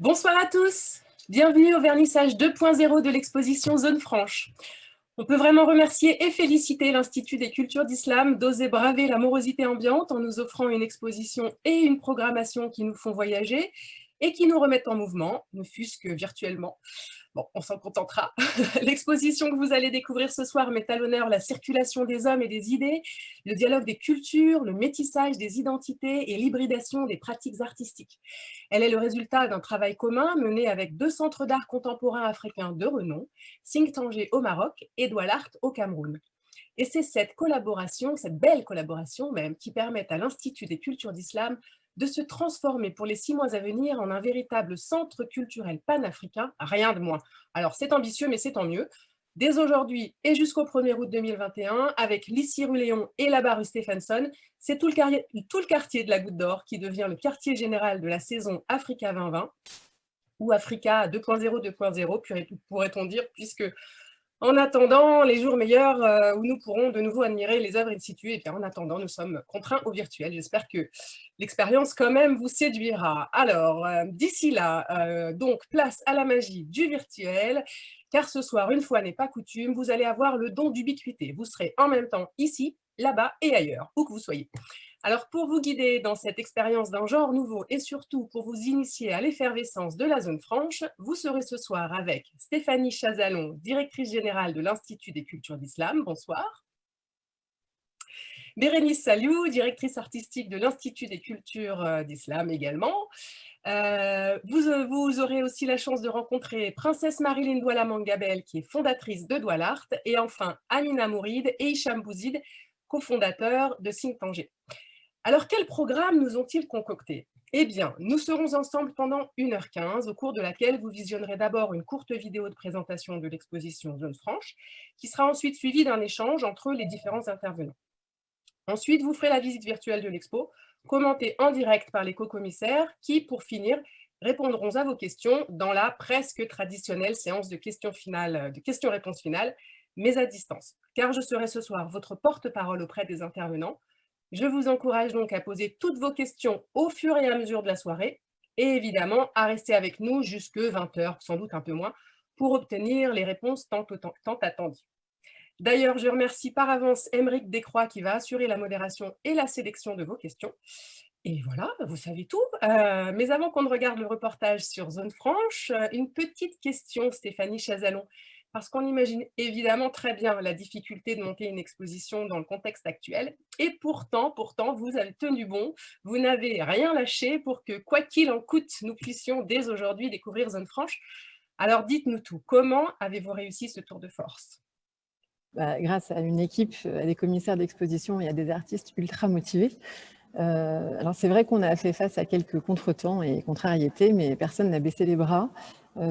Bonsoir à tous, bienvenue au vernissage 2.0 de l'exposition Zone Franche. On peut vraiment remercier et féliciter l'Institut des cultures d'Islam d'oser braver la morosité ambiante en nous offrant une exposition et une programmation qui nous font voyager et qui nous remettent en mouvement, ne fût-ce que virtuellement. Bon, on s'en contentera. L'exposition que vous allez découvrir ce soir met à l'honneur la circulation des hommes et des idées, le dialogue des cultures, le métissage des identités et l'hybridation des pratiques artistiques. Elle est le résultat d'un travail commun mené avec 2 centres d'art contemporain africains de renom, Think Tanger au Maroc et Douala au Cameroun. Et c'est cette collaboration, cette belle collaboration même, qui permet à l'Institut des cultures d'Islam de se transformer pour les 6 mois à venir en un véritable centre culturel panafricain, rien de moins. Alors c'est ambitieux, mais c'est tant mieux. Dès aujourd'hui et jusqu'au 1er août 2021, avec Lissi Ruléon et la rue Stephenson, c'est tout le quartier de la Goutte d'Or qui devient le quartier général de la saison Africa 2020, ou Africa 2.0, 2.0, pourrait-on dire, puisque en attendant les jours meilleurs où nous pourrons de nouveau admirer les œuvres in situ, et bien en attendant, nous sommes contraints au virtuel. J'espère que l'expérience quand même vous séduira. Alors, d'ici là, donc place à la magie du virtuel, car ce soir, une fois n'est pas coutume, vous allez avoir le don d'ubiquité. Vous serez en même temps ici, là-bas et ailleurs, où que vous soyez. Alors, pour vous guider dans cette expérience d'un genre nouveau et surtout pour vous initier à l'effervescence de la zone franche, vous serez ce soir avec Stéphanie Chazalon, directrice générale de l'Institut des cultures d'Islam. Bonsoir. Bérénice Saliou, directrice artistique de l'Institut des cultures d'Islam également. Vous aurez aussi la chance de rencontrer Princesse Marilyn Douala Mangabel, qui est fondatrice de Douala, et enfin Amina Mouride et Hicham Bouzid, cofondateurs de Think Tanger. Alors, quel programme nous ont-ils concocté? Eh bien, nous serons ensemble pendant 1h15, au cours de laquelle vous visionnerez d'abord une courte vidéo de présentation de l'exposition Zone Franche, qui sera ensuite suivie d'un échange entre les différents intervenants. Ensuite, vous ferez la visite virtuelle de l'expo, commentée en direct par les co-commissaires, qui, pour finir, répondront à vos questions dans la presque traditionnelle séance de questions-réponses finales, mais à distance. Car je serai ce soir votre porte-parole auprès des intervenants. Je vous encourage donc à poser toutes vos questions au fur et à mesure de la soirée et évidemment à rester avec nous jusque 20h, sans doute un peu moins, pour obtenir les réponses tant attendues. D'ailleurs, je remercie par avance Aymeric Descroix qui va assurer la modération et la sélection de vos questions. Et voilà, vous savez tout. Mais avant qu'on ne regarde le reportage sur Zone Franche, une petite question, Stéphanie Chazalon. Parce qu'on imagine évidemment très bien la difficulté de monter une exposition dans le contexte actuel. Et pourtant, vous avez tenu bon, vous n'avez rien lâché pour que, quoi qu'il en coûte, nous puissions dès aujourd'hui découvrir Zone Franche. Alors dites-nous tout, comment avez-vous réussi ce tour de force? Grâce à une équipe, à des commissaires d'exposition et à des artistes ultra motivés. Alors c'est vrai qu'on a fait face à quelques contretemps et contrariétés, mais personne n'a baissé les bras.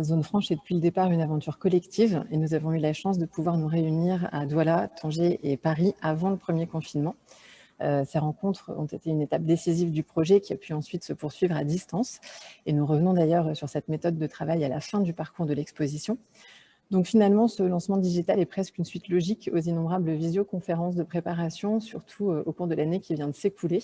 Zone Franche est depuis le départ une aventure collective et nous avons eu la chance de pouvoir nous réunir à Douala, Tanger et Paris avant le premier confinement. Ces rencontres ont été une étape décisive du projet qui a pu ensuite se poursuivre à distance. Et nous revenons d'ailleurs sur cette méthode de travail à la fin du parcours de l'exposition. Donc finalement, ce lancement digital est presque une suite logique aux innombrables visioconférences de préparation, surtout au cours de l'année qui vient de s'écouler.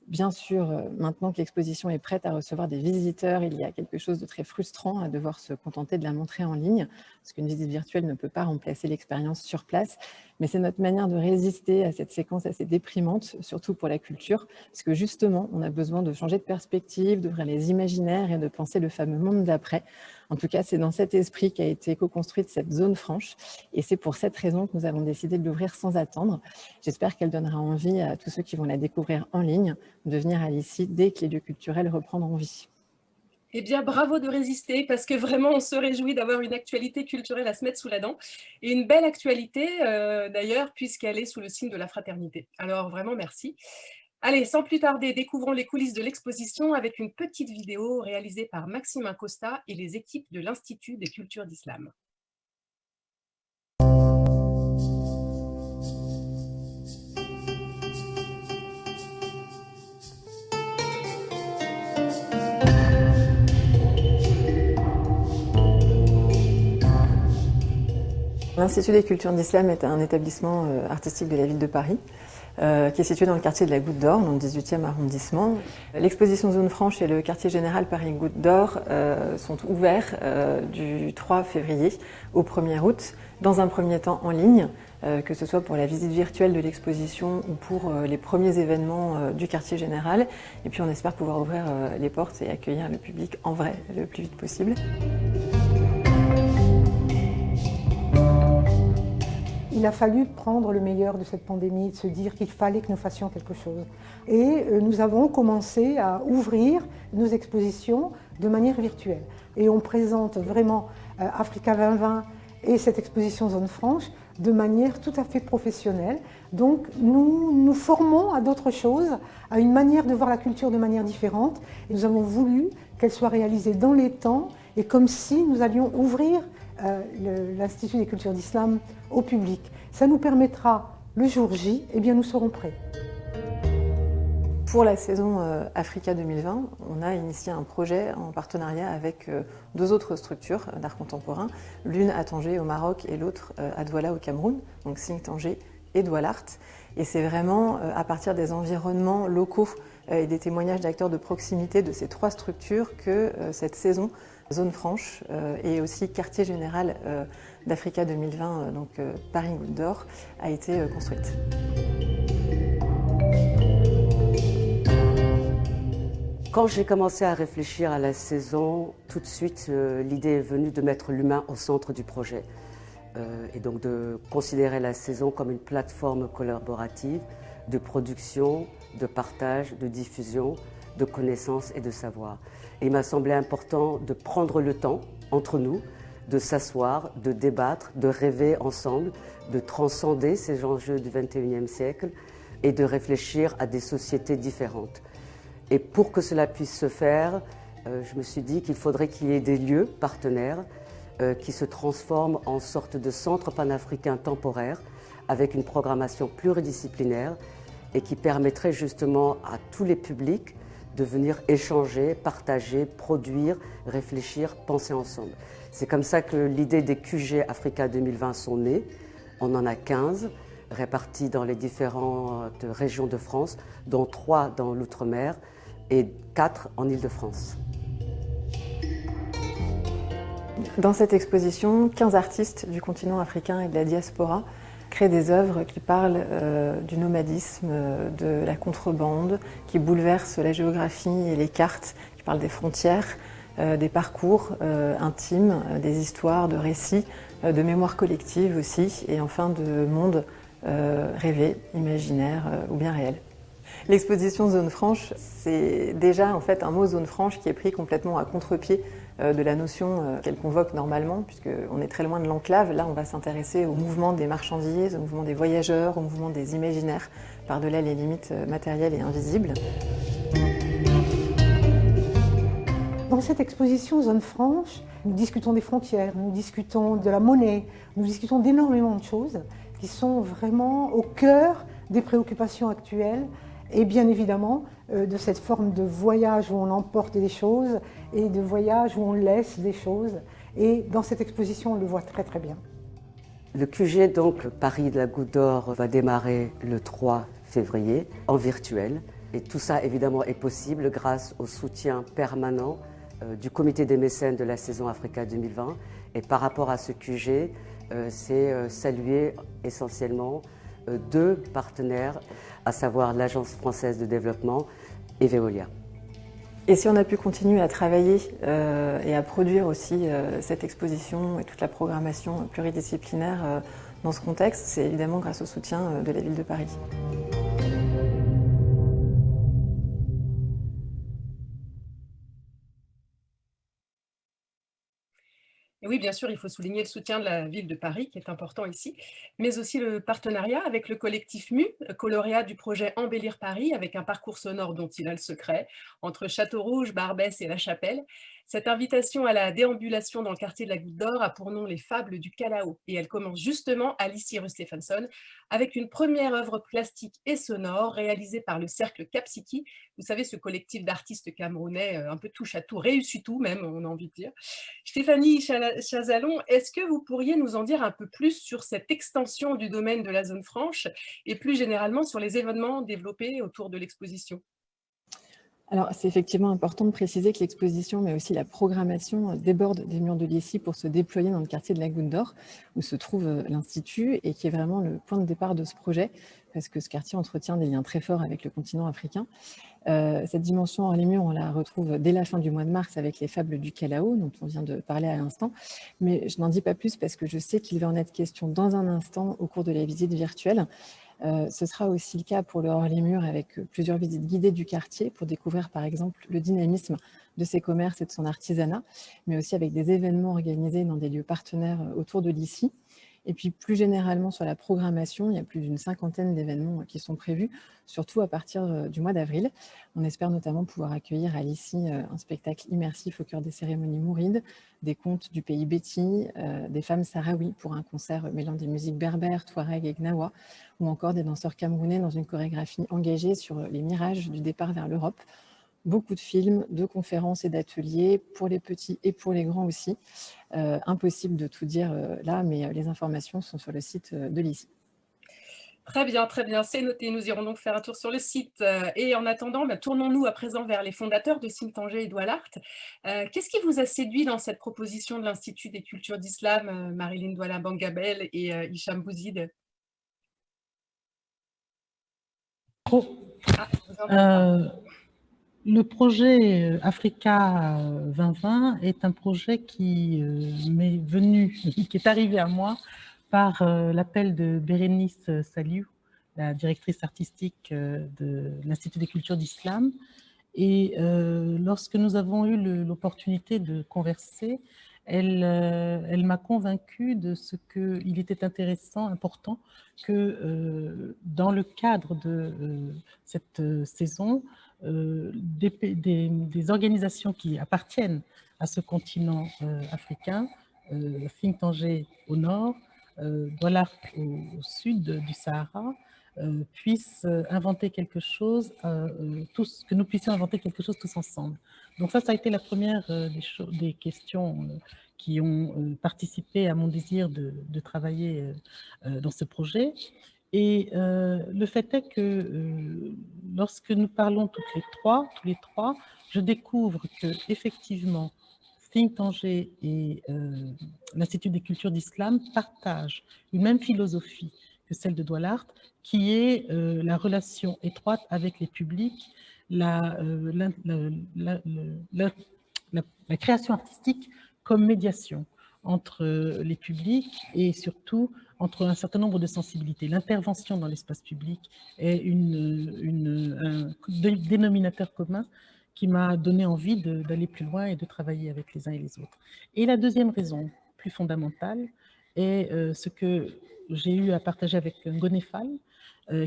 Bien sûr, maintenant que l'exposition est prête à recevoir des visiteurs, il y a quelque chose de très frustrant à devoir se contenter de la montrer en ligne, parce qu'une visite virtuelle ne peut pas remplacer l'expérience sur place. Mais c'est notre manière de résister à cette séquence assez déprimante, surtout pour la culture, parce que justement, on a besoin de changer de perspective, d'ouvrir les imaginaires et de penser le fameux monde d'après. En tout cas, c'est dans cet esprit qu'a été co-construite cette zone franche, et c'est pour cette raison que nous avons décidé de l'ouvrir sans attendre. J'espère qu'elle donnera envie à tous ceux qui vont la découvrir en ligne de venir à l'ICI dès que les lieux culturels reprendront vie. Eh bien, bravo de résister, parce que vraiment, on se réjouit d'avoir une actualité culturelle à se mettre sous la dent. Et une belle actualité, d'ailleurs, puisqu'elle est sous le signe de la fraternité. Alors, vraiment, merci. Allez, sans plus tarder, découvrons les coulisses de l'exposition avec une petite vidéo réalisée par Maxime Acosta et les équipes de l'Institut des cultures d'Islam. L'Institut des cultures d'Islam est un établissement artistique de la ville de Paris. qui est situé dans le quartier de la Goutte d'Or, dans le 18e arrondissement. L'exposition Zone Franche et le quartier général Paris Goutte d'Or sont ouverts du 3 février au 1er août, dans un premier temps en ligne, que ce soit pour la visite virtuelle de l'exposition ou pour les premiers événements du quartier général. Et puis on espère pouvoir ouvrir les portes et accueillir le public en vrai le plus vite possible. Il a fallu prendre le meilleur de cette pandémie, de se dire qu'il fallait que nous fassions quelque chose. Et nous avons commencé à ouvrir nos expositions de manière virtuelle. Et on présente vraiment Africa 2020 et cette exposition Zone Franche de manière tout à fait professionnelle. Donc nous nous formons à d'autres choses, à une manière de voir la culture de manière différente. Et nous avons voulu qu'elle soit réalisée dans les temps et comme si nous allions ouvrir l'Institut des cultures d'islam au public. Ça nous permettra, le jour J, eh bien, nous serons prêts. Pour la saison Africa 2020, on a initié un projet en partenariat avec deux autres structures d'art contemporain, l'une à Tanger au Maroc et l'autre à Douala au Cameroun, donc Think Tanger et Douala. Et c'est vraiment à partir des environnements locaux et des témoignages d'acteurs de proximité de ces trois structures que cette saison Zone Franche et aussi quartier général d'Africa 2020, donc Paris Goutte d'Or, a été construite. Quand j'ai commencé à réfléchir à la saison, tout de suite l'idée est venue de mettre l'humain au centre du projet et donc de considérer la saison comme une plateforme collaborative de production, de partage, de diffusion, de connaissances et de savoir. Et il m'a semblé important de prendre le temps entre nous, de s'asseoir, de débattre, de rêver ensemble, de transcender ces enjeux du XXIe siècle et de réfléchir à des sociétés différentes. Et pour que cela puisse se faire, je me suis dit qu'il faudrait qu'il y ait des lieux partenaires qui se transforment en sorte de centre panafricain temporaire avec une programmation pluridisciplinaire et qui permettrait justement à tous les publics de venir échanger, partager, produire, réfléchir, penser ensemble. C'est comme ça que l'idée des QG Africa 2020 sont nées. On en a 15 répartis dans les différentes régions de France, dont 3 dans l'outre-mer et 4 en Île-de-France. Dans cette exposition, 15 artistes du continent africain et de la diaspora créent des œuvres qui parlent du nomadisme, de la contrebande, qui bouleversent la géographie et les cartes, qui parlent des frontières, des parcours intimes, des histoires, de récits, de mémoire collective aussi, et enfin de mondes rêvés, imaginaires ou bien réels. L'exposition Zone Franche, c'est déjà en fait un mot Zone Franche qui est pris complètement à contre-pied de la notion qu'elle convoque normalement, puisqu'on est très loin de l'enclave. Là, on va s'intéresser au mouvement des marchandises, au mouvement des voyageurs, au mouvement des imaginaires, par-delà les limites matérielles et invisibles. Dans cette exposition Zone Franche, nous discutons des frontières, nous discutons de la monnaie, nous discutons d'énormément de choses qui sont vraiment au cœur des préoccupations actuelles et bien évidemment de cette forme de voyage où on emporte des choses et de voyage où on laisse des choses. Et dans cette exposition, on le voit très très bien. Le QG, donc Paris de la Goutte d'Or, va démarrer le 3 février en virtuel. Et tout ça, évidemment, est possible grâce au soutien permanent du comité des mécènes de la saison Africa 2020. Et par rapport à ce QG, c'est saluer essentiellement deux partenaires, à savoir l'Agence française de développement et Veolia. Et si on a pu continuer à travailler et à produire aussi cette exposition et toute la programmation pluridisciplinaire dans ce contexte, c'est évidemment grâce au soutien de la ville de Paris. Et oui, bien sûr, il faut souligner le soutien de la ville de Paris, qui est important ici, mais aussi le partenariat avec le collectif MU, co-lauréat du projet Embellir Paris, avec un parcours sonore dont il a le secret, entre Château-Rouge, Barbès et La Chapelle. Cette invitation à la déambulation dans le quartier de la Goutte d'Or a pour nom les Fables du Calao et elle commence justement à l'ICI rue Stephenson avec une première œuvre plastique et sonore réalisée par le Cercle Capsiki. Vous savez, ce collectif d'artistes camerounais un peu touche à tout, réussit tout même, on a envie de dire. Stéphanie Chazalon, est-ce que vous pourriez nous en dire un peu plus sur cette extension du domaine de la zone franche et plus généralement sur les événements développés autour de l'exposition ? Alors, c'est effectivement important de préciser que l'exposition, mais aussi la programmation, déborde des murs de l'ICI pour se déployer dans le quartier de la Goutte d'Or, où se trouve l'Institut, et qui est vraiment le point de départ de ce projet, parce que ce quartier entretient des liens très forts avec le continent africain. Cette dimension hors les murs, on la retrouve dès la fin du mois de mars avec les Fables du Calao, dont on vient de parler à l'instant. Mais je n'en dis pas plus parce que je sais qu'il va en être question dans un instant au cours de la visite virtuelle. Ce sera aussi le cas pour le hors-les-murs avec plusieurs visites guidées du quartier pour découvrir par exemple le dynamisme de ses commerces et de son artisanat, mais aussi avec des événements organisés dans des lieux partenaires autour de l'ICI. Et puis plus généralement sur la programmation, il y a plus d'une cinquantaine d'événements qui sont prévus, surtout à partir du mois d'avril. On espère notamment pouvoir accueillir à l'ICI un spectacle immersif au cœur des cérémonies mourides, des contes du pays Béti, des femmes sahraouis pour un concert mêlant des musiques berbères, touareg et gnawa, ou encore des danseurs camerounais dans une chorégraphie engagée sur les mirages du départ vers l'Europe. Beaucoup de films, de conférences et d'ateliers pour les petits et pour les grands aussi. Impossible de tout dire là, mais les informations sont sur le site de l'ICI. Très bien, c'est noté. Nous irons donc faire un tour sur le site. Et en attendant, tournons-nous à présent vers les fondateurs de Think Tanger et Douala Art. Qu'est-ce qui vous a séduit dans cette proposition de l'Institut des cultures d'islam, Marilyn Douala Bangabel et Hicham Bouzid? Le projet Africa 2020 est un projet qui m'est venu, qui est arrivé à moi par l'appel de Bérénice Saliou, la directrice artistique de l'Institut des cultures d'islam. Et lorsque nous avons eu l'opportunité de converser, elle m'a convaincue de ce qu'il était intéressant, important, que dans le cadre de cette saison, des organisations qui appartiennent à ce continent africain, Think Tanger au nord, Douala Art au sud du Sahara, puissent inventer quelque chose, que nous puissions inventer quelque chose tous ensemble. Donc ça a été la première des questions qui ont participé à mon désir de travailler dans ce projet. Et le fait est que lorsque nous parlons tous les trois, je découvre que effectivement Think Tanger et l'Institut des cultures d'islam partagent une même philosophie que celle de Douala Art, qui est la relation étroite avec les publics, la création artistique comme médiation entre les publics et surtout entre un certain nombre de sensibilités. L'intervention dans l'espace public est un dénominateur commun qui m'a donné envie d'aller plus loin et de travailler avec les uns et les autres. Et la deuxième raison, plus fondamentale, est ce que j'ai eu à partager avec Ngoné Fall,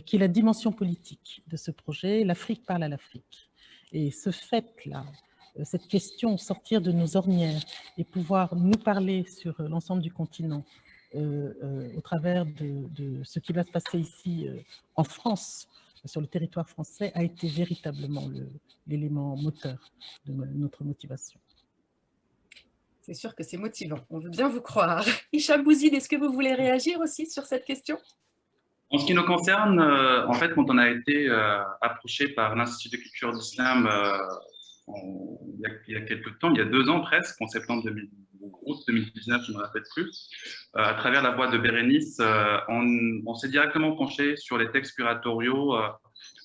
qui est la dimension politique de ce projet. L'Afrique parle à l'Afrique. Et ce fait-là, cette question, sortir de nos ornières et pouvoir nous parler sur l'ensemble du continent au travers de ce qui va se passer ici en France, sur le territoire français, a été véritablement l'élément moteur de notre motivation. C'est sûr que c'est motivant, on veut bien vous croire. Hicham Bouzid, est-ce que vous voulez réagir aussi sur cette question? En ce qui nous concerne, en fait, quand on a été approché par l'Institut de culture d'islam il y a quelques temps, il y a 2 ans presque, en septembre 2019, je ne me rappelle plus, à travers la voix de Bérénice, on s'est directement penché sur les textes curatoriaux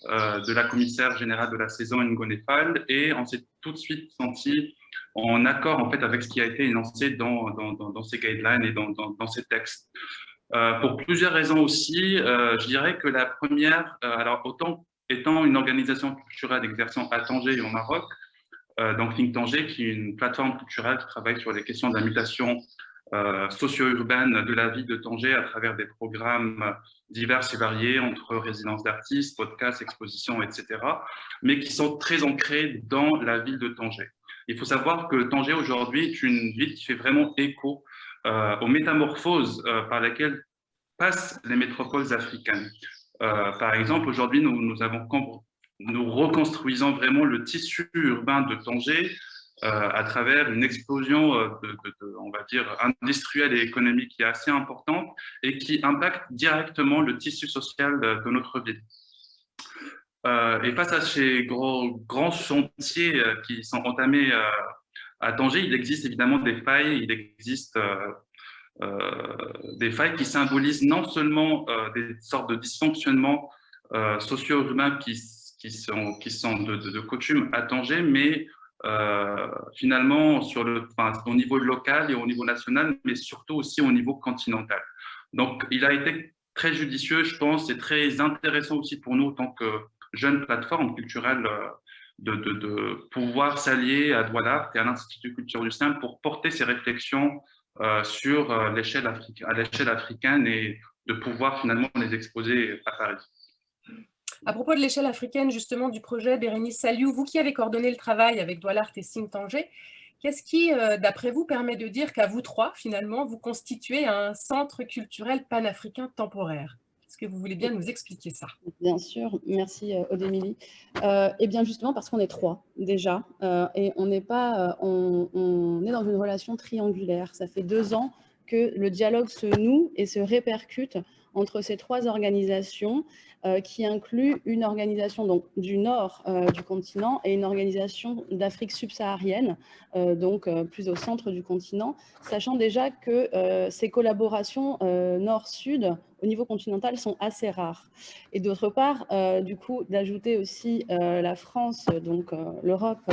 de la commissaire générale de la saison, Ngoné Fall, et on s'est tout de suite senti en accord en fait, avec ce qui a été énoncé dans ces guidelines et dans ces textes. Pour plusieurs raisons aussi, je dirais que la première, alors autant étant une organisation culturelle exerçant à Tanger et au Maroc, donc Think Tanger, qui est une plateforme culturelle qui travaille sur les questions d'habitation socio-urbaine de la ville de Tanger à travers des programmes divers et variés entre résidences d'artistes, podcasts, expositions, etc., mais qui sont très ancrés dans la ville de Tanger. Il faut savoir que Tanger aujourd'hui est une ville qui fait vraiment écho aux métamorphoses par lesquelles passent les métropoles africaines. Par exemple, aujourd'hui, nous reconstruisons vraiment le tissu urbain de Tanger à travers une explosion on va dire, industrielle et économique qui est assez importante et qui impacte directement le tissu social de notre ville. Et face à ces grands chantiers qui sont entamés à Tanger, il existe évidemment des failles, il existe des failles qui symbolisent non seulement des sortes de dysfonctionnements socio-urbains qui sont de coutume à Tanger, mais finalement au niveau local et au niveau national, mais surtout aussi au niveau continental. Donc, il a été très judicieux, je pense, et très intéressant aussi pour nous en tant que jeune plateforme culturelle de pouvoir s'allier à Douala et à l'Institut de culture du Slam pour porter ces réflexions sur à l'échelle africaine et de pouvoir finalement les exposer à Paris. À propos de l'échelle africaine, justement, du projet, Bérénice Saliou, vous qui avez coordonné le travail avec Douala Art et Signes Tanger, qu'est-ce qui, d'après vous, permet de dire qu'à vous trois, finalement, vous constituez un centre culturel panafricain temporaire? Est-ce que vous voulez bien nous expliquer ça? Bien sûr, merci Odémilie. Eh bien justement parce qu'on est trois déjà, et on n'est pas, on est dans une relation triangulaire. Ça fait 2 ans que le dialogue se noue et se répercute entre ces 3 organisations qui incluent une organisation donc, du nord du continent et une organisation d'Afrique subsaharienne, donc plus au centre du continent, sachant déjà que ces collaborations nord-sud au niveau continental sont assez rares. Et d'autre part, du coup, d'ajouter aussi la France, donc l'Europe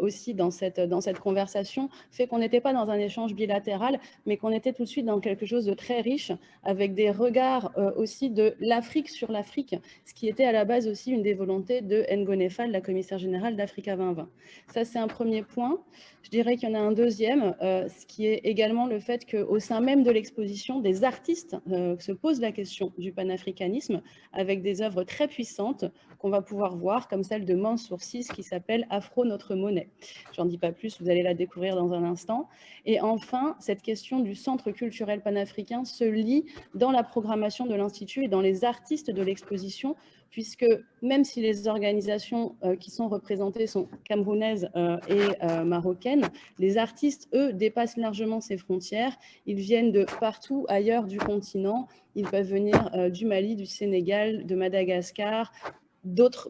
aussi dans cette conversation, fait qu'on n'était pas dans un échange bilatéral, mais qu'on était tout de suite dans quelque chose de très riche, avec des regards aussi de l'Afrique sur l'Afrique, ce qui était à la base aussi une des volontés de Ngone Fall, la commissaire générale d'Africa 2020. Ça, c'est un premier point. Je dirais qu'il y en a un deuxième, ce qui est également le fait qu'au sein même de l'exposition, des artistes se posent la question du panafricanisme avec des œuvres très puissantes qu'on va pouvoir voir, comme celle de Mansour Sis qui s'appelle Afro notre monnaie. J'en dis pas plus, vous allez la découvrir dans un instant. Et enfin, cette question du centre culturel panafricain se lie dans la programmation de l'Institut et dans les artistes de l'exposition, puisque même si les organisations qui sont représentées sont camerounaises et marocaines, les artistes, eux, dépassent largement ces frontières. Ils viennent de partout ailleurs du continent. Ils peuvent venir du Mali, du Sénégal, de Madagascar,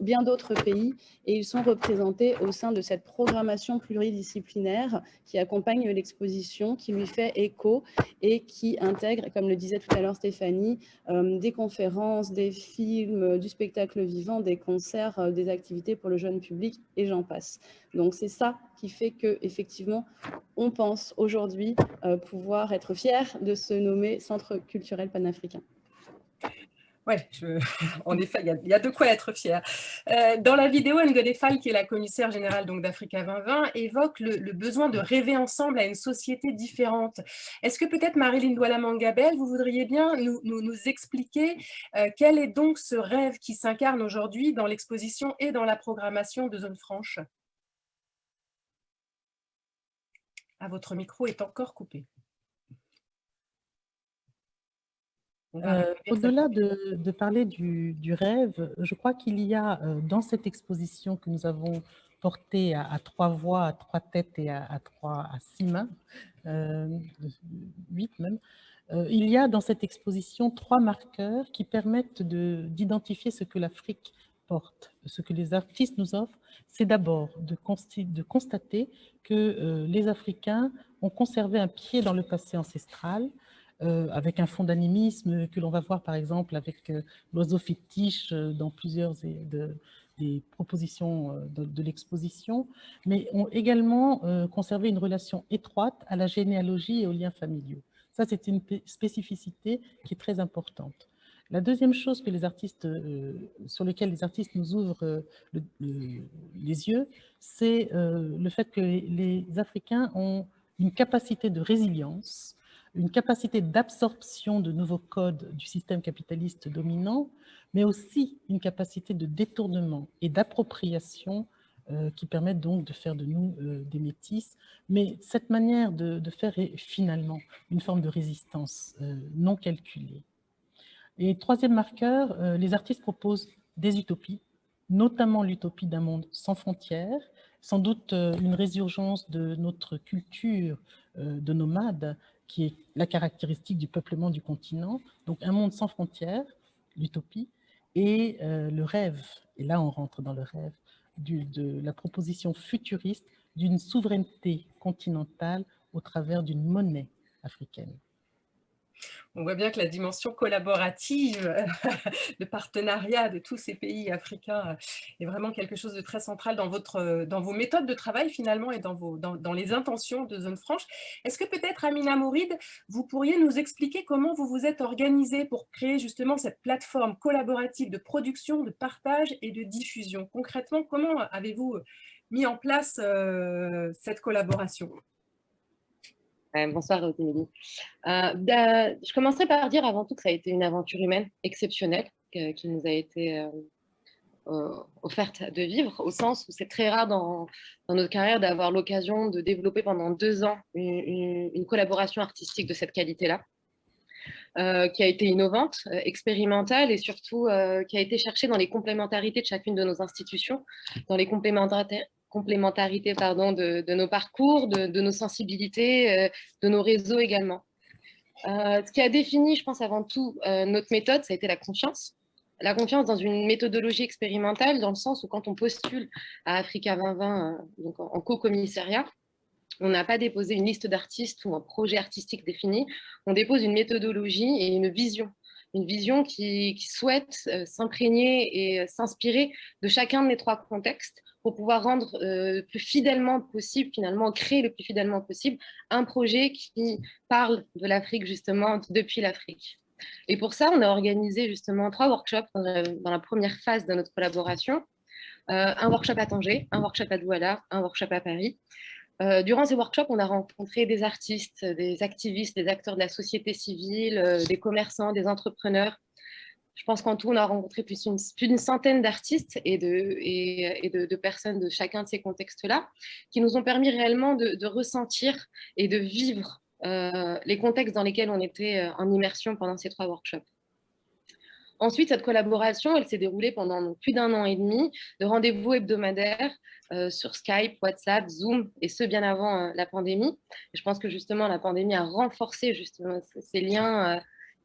bien d'autres pays, et ils sont représentés au sein de cette programmation pluridisciplinaire qui accompagne l'exposition, qui lui fait écho et qui intègre, comme le disait tout à l'heure Stéphanie, des conférences, des films, du spectacle vivant, des concerts, des activités pour le jeune public, et j'en passe. Donc c'est ça qui fait qu'effectivement, on pense aujourd'hui pouvoir être fiers de se nommer Centre culturel panafricain. Oui, en effet, il y a de quoi être fier. Dans la vidéo, Ngone Fall, qui est la commissaire générale d'Africa 2020, évoque le besoin de rêver ensemble à une société différente. Est-ce que peut-être, Marilyn Douala Mangabel, vous voudriez bien nous expliquer quel est donc ce rêve qui s'incarne aujourd'hui dans l'exposition et dans la programmation de Zone Franche? Ah, votre micro est encore coupé. Au-delà de parler du rêve, je crois qu'il y a dans cette exposition que nous avons portée à 3 voix, à 3 têtes et à 6 mains, 8 même, il y a dans cette exposition 3 marqueurs qui permettent d'identifier ce que l'Afrique porte. Ce que les artistes nous offrent, c'est d'abord de constater que les Africains ont conservé un pied dans le passé ancestral, avec un fond d'animisme que l'on va voir par exemple avec l'oiseau fétiche dans plusieurs des propositions de l'exposition, mais ont également conservé une relation étroite à la généalogie et aux liens familiaux. Ça, c'est une spécificité qui est très importante. La deuxième chose que les artistes, sur lesquelles les artistes nous ouvrent les yeux, c'est le fait que les Africains ont une capacité de résilience, une capacité d'absorption de nouveaux codes du système capitaliste dominant, mais aussi une capacité de détournement et d'appropriation qui permettent donc de faire de nous des métis. Mais cette manière de faire est finalement une forme de résistance non calculée. Et troisième marqueur, les artistes proposent des utopies, notamment l'utopie d'un monde sans frontières, sans doute une résurgence de notre culture de nomades, qui est la caractéristique du peuplement du continent. Donc un monde sans frontières, l'utopie, et le rêve, et là on rentre dans le rêve, de la proposition futuriste d'une souveraineté continentale au travers d'une monnaie africaine. On voit bien que la dimension collaborative, de partenariat de tous ces pays africains est vraiment quelque chose de très central dans vos méthodes de travail finalement et dans les intentions de Zone Franche. Est-ce que peut-être, Amina Mouride, vous pourriez nous expliquer comment vous vous êtes organisé pour créer justement cette plateforme collaborative de production, de partage et de diffusion? Concrètement, comment avez-vous mis en place cette collaboration? Bonsoir, Autémélie. Je commencerai par dire avant tout que ça a été une aventure humaine exceptionnelle qui nous a été offerte de vivre, au sens où c'est très rare dans notre carrière d'avoir l'occasion de développer pendant 2 ans une collaboration artistique de cette qualité-là, qui a été innovante, expérimentale et surtout qui a été cherchée dans les complémentarités de chacune de nos institutions, dans les complémentarités de nos parcours, de nos sensibilités, de nos réseaux également. Ce qui a défini, je pense avant tout, notre méthode, ça a été la confiance. La confiance dans une méthodologie expérimentale, dans le sens où quand on postule à Africa 2020, donc en co-commissariat, on n'a pas déposé une liste d'artistes ou un projet artistique défini, on dépose une méthodologie et une vision qui souhaite s'imprégner et s'inspirer de chacun de mes 3 contextes pour pouvoir rendre plus fidèlement possible, finalement, créer le plus fidèlement possible un projet qui parle de l'Afrique, justement, depuis l'Afrique. Et pour ça, on a organisé justement 3 workshops dans la première phase de notre collaboration. Un workshop à Tanger, un workshop à Douala, un workshop à Paris. Durant ces workshops, on a rencontré des artistes, des activistes, des acteurs de la société civile, des commerçants, des entrepreneurs. Je pense qu'en tout, on a rencontré plus d'une centaine d'artistes et de personnes de chacun de ces contextes-là, qui nous ont permis réellement de ressentir et de vivre les contextes dans lesquels on était en immersion pendant ces 3 workshops. Ensuite, cette collaboration, elle s'est déroulée pendant plus d'1 an et demi de rendez-vous hebdomadaires sur Skype, WhatsApp, Zoom, et ce bien avant la pandémie. Et je pense que justement, la pandémie a renforcé justement ces liens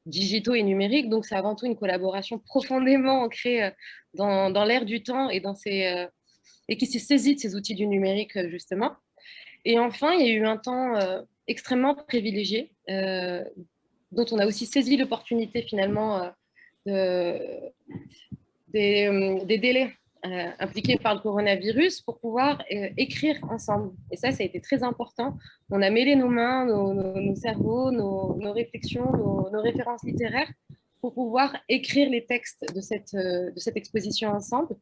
digitaux et numériques. Donc, c'est avant tout une collaboration profondément ancrée dans l'ère du temps et qui s'est saisie de ces outils du numérique, justement. Et enfin, il y a eu un temps extrêmement privilégié, dont on a aussi saisi l'opportunité finalement des délais impliqués par le coronavirus pour pouvoir écrire ensemble. Et ça a été très important. On a mêlé nos mains, nos cerveaux, nos réflexions, nos références littéraires pour pouvoir écrire les textes de cette exposition ensemble.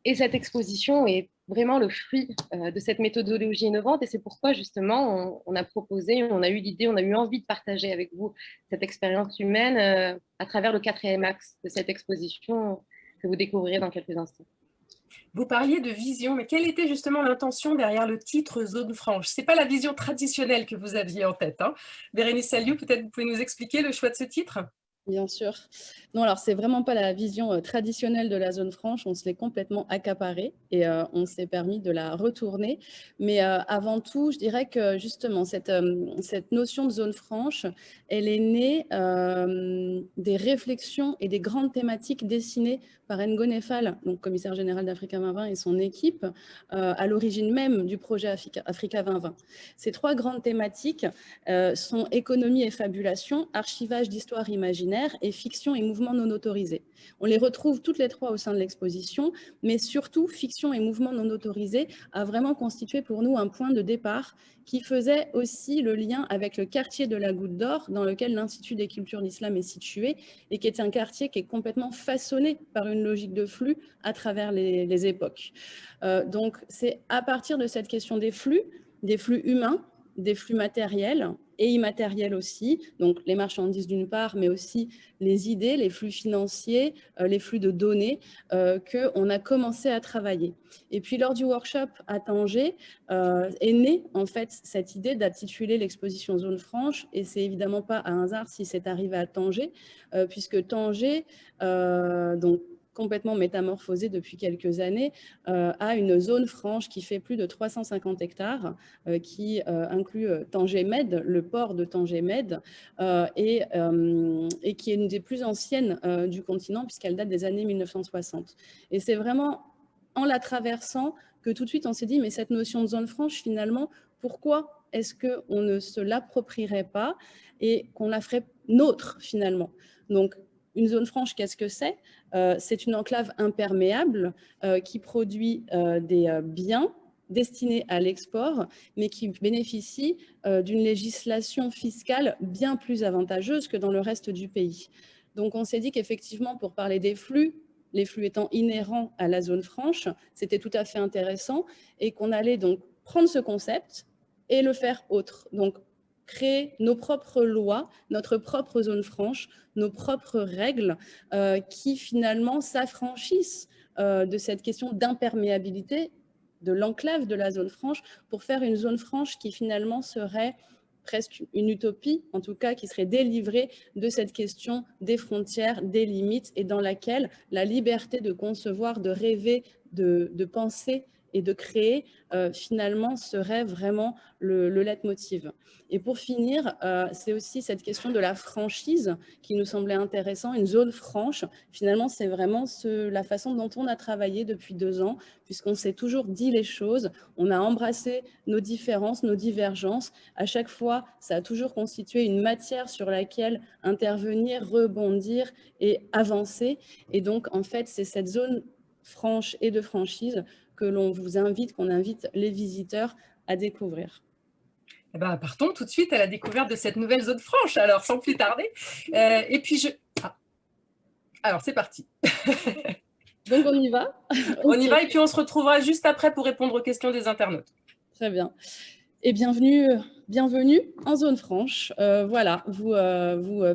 Et cette exposition est vraiment le fruit de cette méthodologie innovante. Et c'est pourquoi, justement, on a proposé, on a eu l'idée, on a eu envie de partager avec vous cette expérience humaine à travers le 4e axe de cette exposition que vous découvrirez dans quelques instants. Vous parliez de vision, mais quelle était justement l'intention derrière le titre Zone Franche? Ce n'est pas la vision traditionnelle que vous aviez en tête, hein. Bérénice Saliou, peut-être vous pouvez nous expliquer le choix de ce titre? Bien sûr. Non, alors c'est vraiment pas la vision traditionnelle de la zone franche, on se l'est complètement accaparée et on s'est permis de la retourner. Mais avant tout, je dirais que justement, cette notion de zone franche, elle est née des réflexions et des grandes thématiques dessinées par Ngo Nefal, donc commissaire général d'Africa 2020 et son équipe, à l'origine même du projet Africa 2020. Ces 3 grandes thématiques sont économie et fabulation, archivage d'histoire imaginaire et fiction et mouvements non autorisés. On les retrouve toutes les 3 au sein de l'exposition, mais surtout, fiction et mouvements non autorisés a vraiment constitué pour nous un point de départ qui faisait aussi le lien avec le quartier de la Goutte d'Or, dans lequel l'Institut des cultures d'Islam est situé, et qui est un quartier qui est complètement façonné par une logique de flux à travers les époques. Donc, c'est à partir de cette question des flux humains, des flux matériels et immatériels aussi, donc les marchandises d'une part, mais aussi les idées, les flux financiers, les flux de données qu'on a commencé à travailler. Et puis lors du workshop à Tanger est née en fait cette idée d'intituler l'exposition Zone Franche, et c'est évidemment pas un hasard si c'est arrivé à Tanger, puisque Tanger, donc complètement métamorphosée depuis quelques années, a une zone franche qui fait plus de 350 hectares, qui inclut Tanger-Med, le port de Tanger-Med, et qui est une des plus anciennes du continent, puisqu'elle date des années 1960. Et c'est vraiment en la traversant que tout de suite on s'est dit, mais cette notion de zone franche, finalement, pourquoi est-ce qu'on ne se l'approprierait pas et qu'on la ferait nôtre, finalement? Donc, une zone franche, qu'est-ce que c'est? C'est une enclave imperméable qui produit des biens destinés à l'export, mais qui bénéficie d'une législation fiscale bien plus avantageuse que dans le reste du pays. Donc, on s'est dit qu'effectivement, pour parler des flux, les flux étant inhérents à la zone franche, c'était tout à fait intéressant et qu'on allait donc prendre ce concept et le faire autre. Donc, créer nos propres lois, notre propre zone franche, nos propres règles qui finalement s'affranchissent de cette question d'imperméabilité de l'enclave de la zone franche pour faire une zone franche qui finalement serait presque une utopie, en tout cas qui serait délivrée de cette question des frontières, des limites, et dans laquelle la liberté de concevoir, de rêver, de penser et de créer, finalement, serait vraiment le leitmotiv. Et pour finir, c'est aussi cette question de la franchise qui nous semblait intéressant, une zone franche. Finalement, c'est vraiment la façon dont on a travaillé depuis 2 ans, puisqu'on s'est toujours dit les choses, on a embrassé nos différences, nos divergences. À chaque fois, ça a toujours constitué une matière sur laquelle intervenir, rebondir et avancer. Et donc, en fait, c'est cette zone franche et de franchise que l'on vous invite, qu'on invite les visiteurs à découvrir. Eh ben, partons tout de suite à la découverte de cette nouvelle zone franche, alors sans plus tarder. Et puis alors, c'est parti. Donc, on y va. On y va et puis on se retrouvera juste après pour répondre aux questions des internautes. Très bien. Et bienvenue en zone franche. Voilà, vous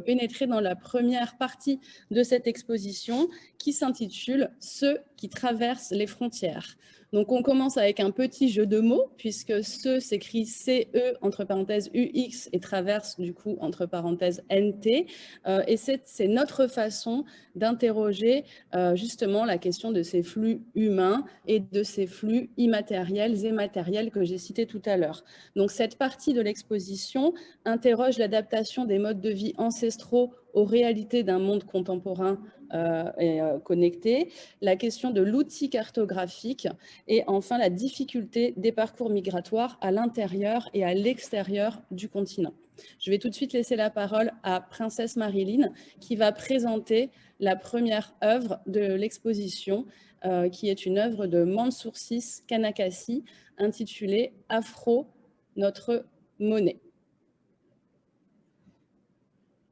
pénétrez dans la première partie de cette exposition qui s'intitule « Ceux qui traversent les frontières ». Donc, on commence avec un petit jeu de mots, puisque ce s'écrit CE entre parenthèses UX et traverse du coup entre parenthèses NT. Et c'est notre façon d'interroger justement la question de ces flux humains et de ces flux immatériels et matériels que j'ai cités tout à l'heure. Donc, cette partie de l'exposition interroge l'adaptation des modes de vie ancestraux aux réalités d'un monde contemporain et connecté, la question de l'outil cartographique et enfin la difficulté des parcours migratoires à l'intérieur et à l'extérieur du continent. Je vais tout de suite laisser la parole à Princesse Marilyn qui va présenter la première œuvre de l'exposition qui est une œuvre de Mansour Sis Kanakasi intitulée « Afro, notre monnaie ».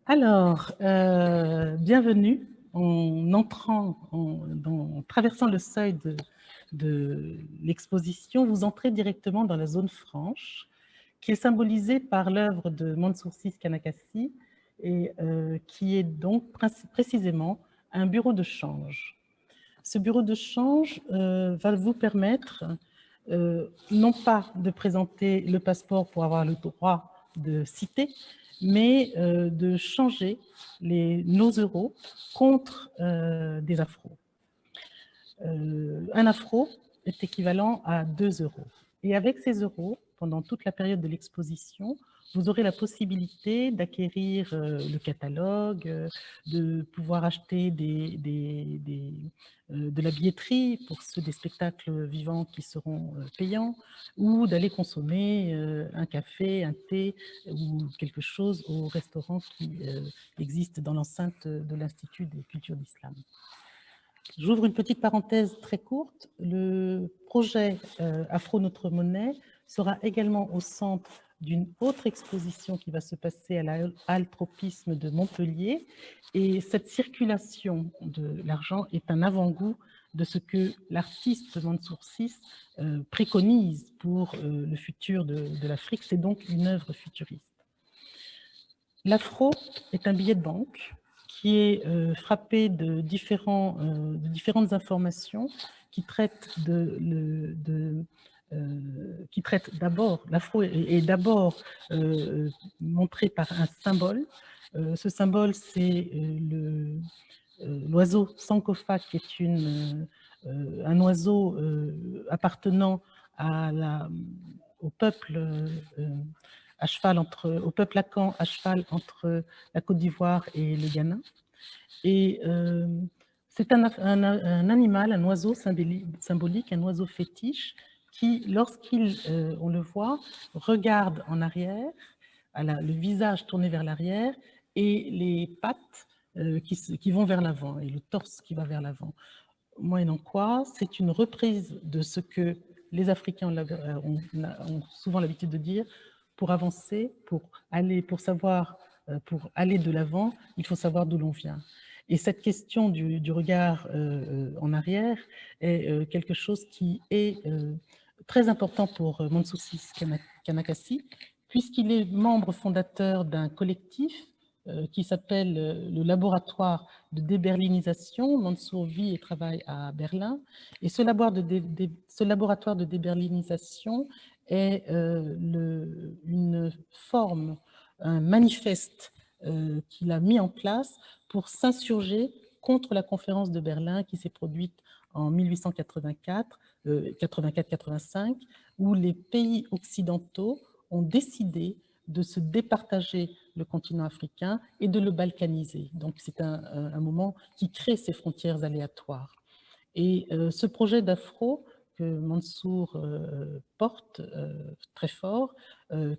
Alors, bienvenue. En traversant le seuil de l'exposition, vous entrez directement dans la zone franche, qui est symbolisée par l'œuvre de Mansour Sis Kanakasi, et qui est donc précisément un bureau de change. Ce bureau de change va vous permettre non pas de présenter le passeport pour avoir le droit de citer, mais de changer nos euros contre des afros. Un afro est équivalent à 2 euros. Et avec ces euros, pendant toute la période de l'exposition, vous aurez la possibilité d'acquérir le catalogue, de pouvoir acheter de la billetterie pour ceux des spectacles vivants qui seront payants, ou d'aller consommer un café, un thé ou quelque chose au restaurant qui existe dans l'enceinte de l'Institut des cultures d'islam. J'ouvre une petite parenthèse très courte. Le projet Afro Notre Monnaie sera également au centre d'une autre exposition qui va se passer à la Halle Tropisme de Montpellier. Et cette circulation de l'argent est un avant-goût de ce que l'artiste Mansour Ciss préconise pour le futur de l'Afrique. C'est donc une œuvre futuriste. L'afro est un billet de banque qui est frappé de différentes informations qui traitent d'abord, l'afro est d'abord montré par un symbole. Ce symbole, c'est l'oiseau Sankofa, qui est un oiseau appartenant au peuple au peuple Akan, à cheval entre la Côte d'Ivoire et le Ghana. Et c'est un animal, un oiseau symbolique, un oiseau fétiche, qui, on le voit, regarde en arrière, le visage tourné vers l'arrière, et les pattes qui vont vers l'avant, et le torse qui va vers l'avant. Moyennant quoi, c'est une reprise de ce que les Africains ont souvent l'habitude de dire: pour avancer, pour aller de l'avant, il faut savoir d'où l'on vient. Et cette question du regard en arrière est quelque chose qui est très important pour Mansour Ciss Kanakasi, puisqu'il est membre fondateur d'un collectif qui s'appelle le laboratoire de déberlinisation. Mansour vit et travaille à Berlin. Et ce laboratoire de déberlinisation est une forme, un manifeste qu'il a mis en place pour s'insurger contre la conférence de Berlin qui s'est produite en 1884-85, où les pays occidentaux ont décidé de se départager le continent africain et de le balkaniser. Donc c'est un moment qui crée ces frontières aléatoires. Et ce projet d'afro que Mansour porte très fort,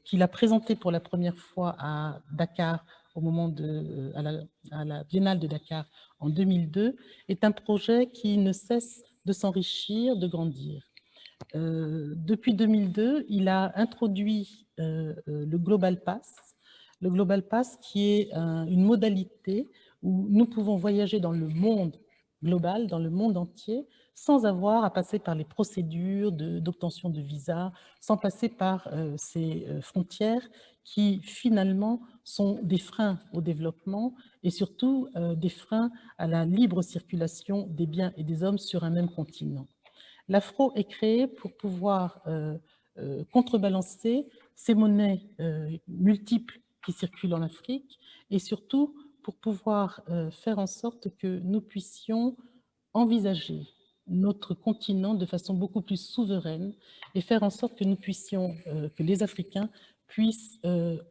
qu'il a présenté pour la première fois à Dakar à la Biennale de Dakar en 2002, est un projet qui ne cesse de s'enrichir, de grandir. Depuis 2002, il a introduit le Global Pass. Le Global Pass qui est une modalité où nous pouvons voyager dans le monde global, dans le monde entier, sans avoir à passer par les procédures d'obtention de visa, sans passer par ces frontières qui finalement sont des freins au développement et surtout des freins à la libre circulation des biens et des hommes sur un même continent. L'afro est créé pour pouvoir contrebalancer ces monnaies multiples qui circulent en Afrique et surtout pour pouvoir faire en sorte que nous puissions envisager notre continent de façon beaucoup plus souveraine et faire en sorte que nous puissions, que les Africains puissent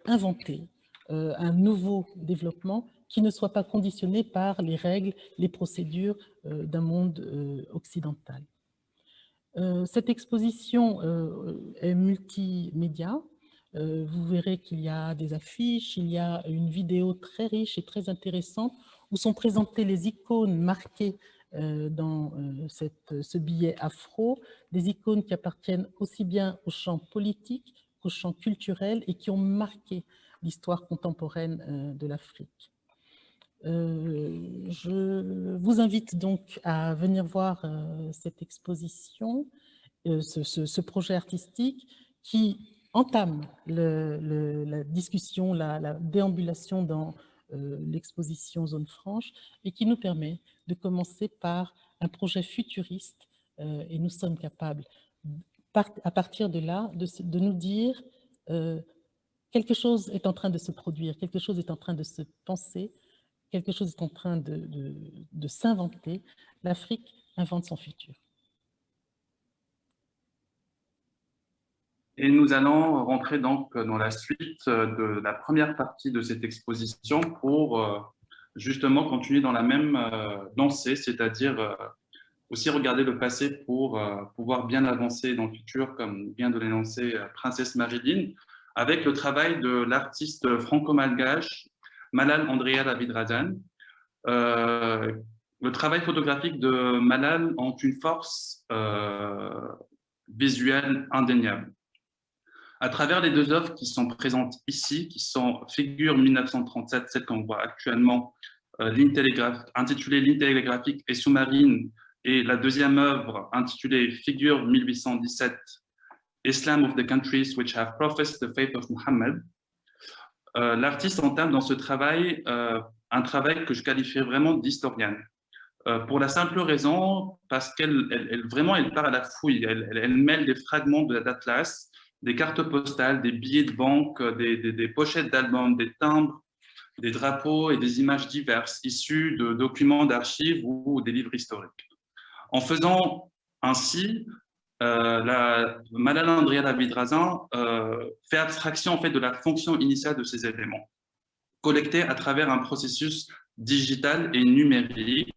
inventer un nouveau développement qui ne soit pas conditionné par les règles, les procédures d'un monde occidental. Cette exposition est multimédia. Vous verrez qu'il y a des affiches, il y a une vidéo très riche et très intéressante où sont présentées les icônes marquées dans ce billet afro, des icônes qui appartiennent aussi bien au champ politique qu'au champ culturel et qui ont marqué l'histoire contemporaine de l'Afrique. Je vous invite donc à venir voir cette exposition, ce projet artistique qui entame la discussion, la déambulation dans l'exposition Zone Franche et qui nous permet de commencer par un projet futuriste et nous sommes capables, à partir de là, de nous dire quelque chose est en train de se produire, quelque chose est en train de se penser, quelque chose est en train de s'inventer. L'Afrique invente son futur. Et nous allons rentrer donc dans la suite de la première partie de cette exposition pour justement continuer dans la même lancée, c'est-à-dire aussi regarder le passé pour pouvoir bien avancer dans le futur, comme vient de l'énoncer Princesse Marilyn, avec le travail de l'artiste franco-malgache Malal Andrea David Razan. Le travail photographique de Malal a une force visuelle indéniable. À travers les deux œuvres qui sont présentes ici, qui sont Figure 1937, celle qu'on voit actuellement, intitulée Ligne télégraphique et sous-marine, et la deuxième œuvre intitulée Figure 1817, Islam of the countries which have professed the faith of Muhammad, l'artiste entame dans ce travail un travail que je qualifierais vraiment d'historienne. Pour la simple raison, parce elle part à la fouille, elle mêle des fragments de l'Atlas, des cartes postales, des billets de banque, des pochettes d'albums, des timbres, des drapeaux et des images diverses issues de documents d'archives ou des livres historiques. En faisant ainsi, Malala Andrea David-Razin fait abstraction en fait, de la fonction initiale de ces éléments, collectés à travers un processus digital et numérique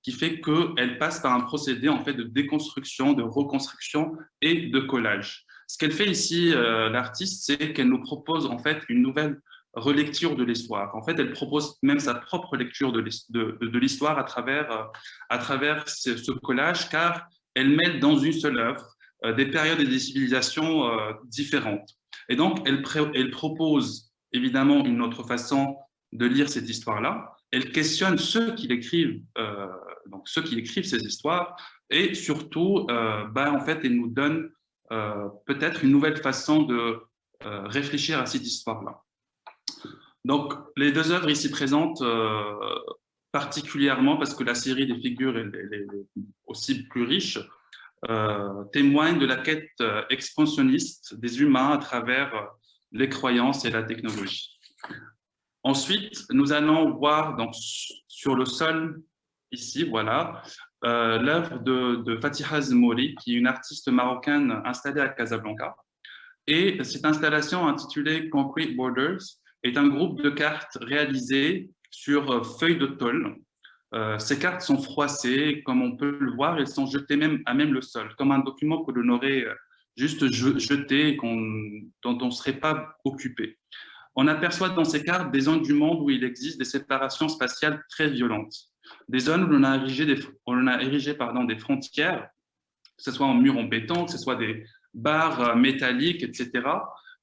qui fait qu'elle passe par un procédé en fait, de déconstruction, de reconstruction et de collage. Ce qu'elle fait ici, l'artiste, c'est qu'elle nous propose en fait une nouvelle relecture de l'histoire. En fait, elle propose même sa propre lecture de l'histoire à travers ce collage, car elle mêle dans une seule œuvre des périodes et des civilisations différentes. Et donc, elle propose évidemment une autre façon de lire cette histoire-là. Elle questionne ceux qui écrivent ces histoires, et surtout, en fait, elle nous donne peut-être une nouvelle façon de réfléchir à cette histoire-là. Donc, les deux œuvres ici présentes, particulièrement parce que la série des figures est aussi plus riche, témoignent de la quête expansionniste des humains à travers les croyances et la technologie. Ensuite, nous allons voir donc, sur le sol, ici, voilà, l'œuvre de Fatiha Zmouri, qui est une artiste marocaine installée à Casablanca. Et cette installation intitulée Concrete Borders est un groupe de cartes réalisées sur feuilles de tôle. Ces cartes sont froissées, comme on peut le voir, elles sont jetées à même le sol, comme un document que l'on aurait juste jeté, dont on ne serait pas occupé. On aperçoit dans ces cartes des zones du monde où il existe des séparations spatiales très violentes, des zones où l'on a érigé, des frontières, que ce soit en murs en béton, que ce soit des barres métalliques, etc.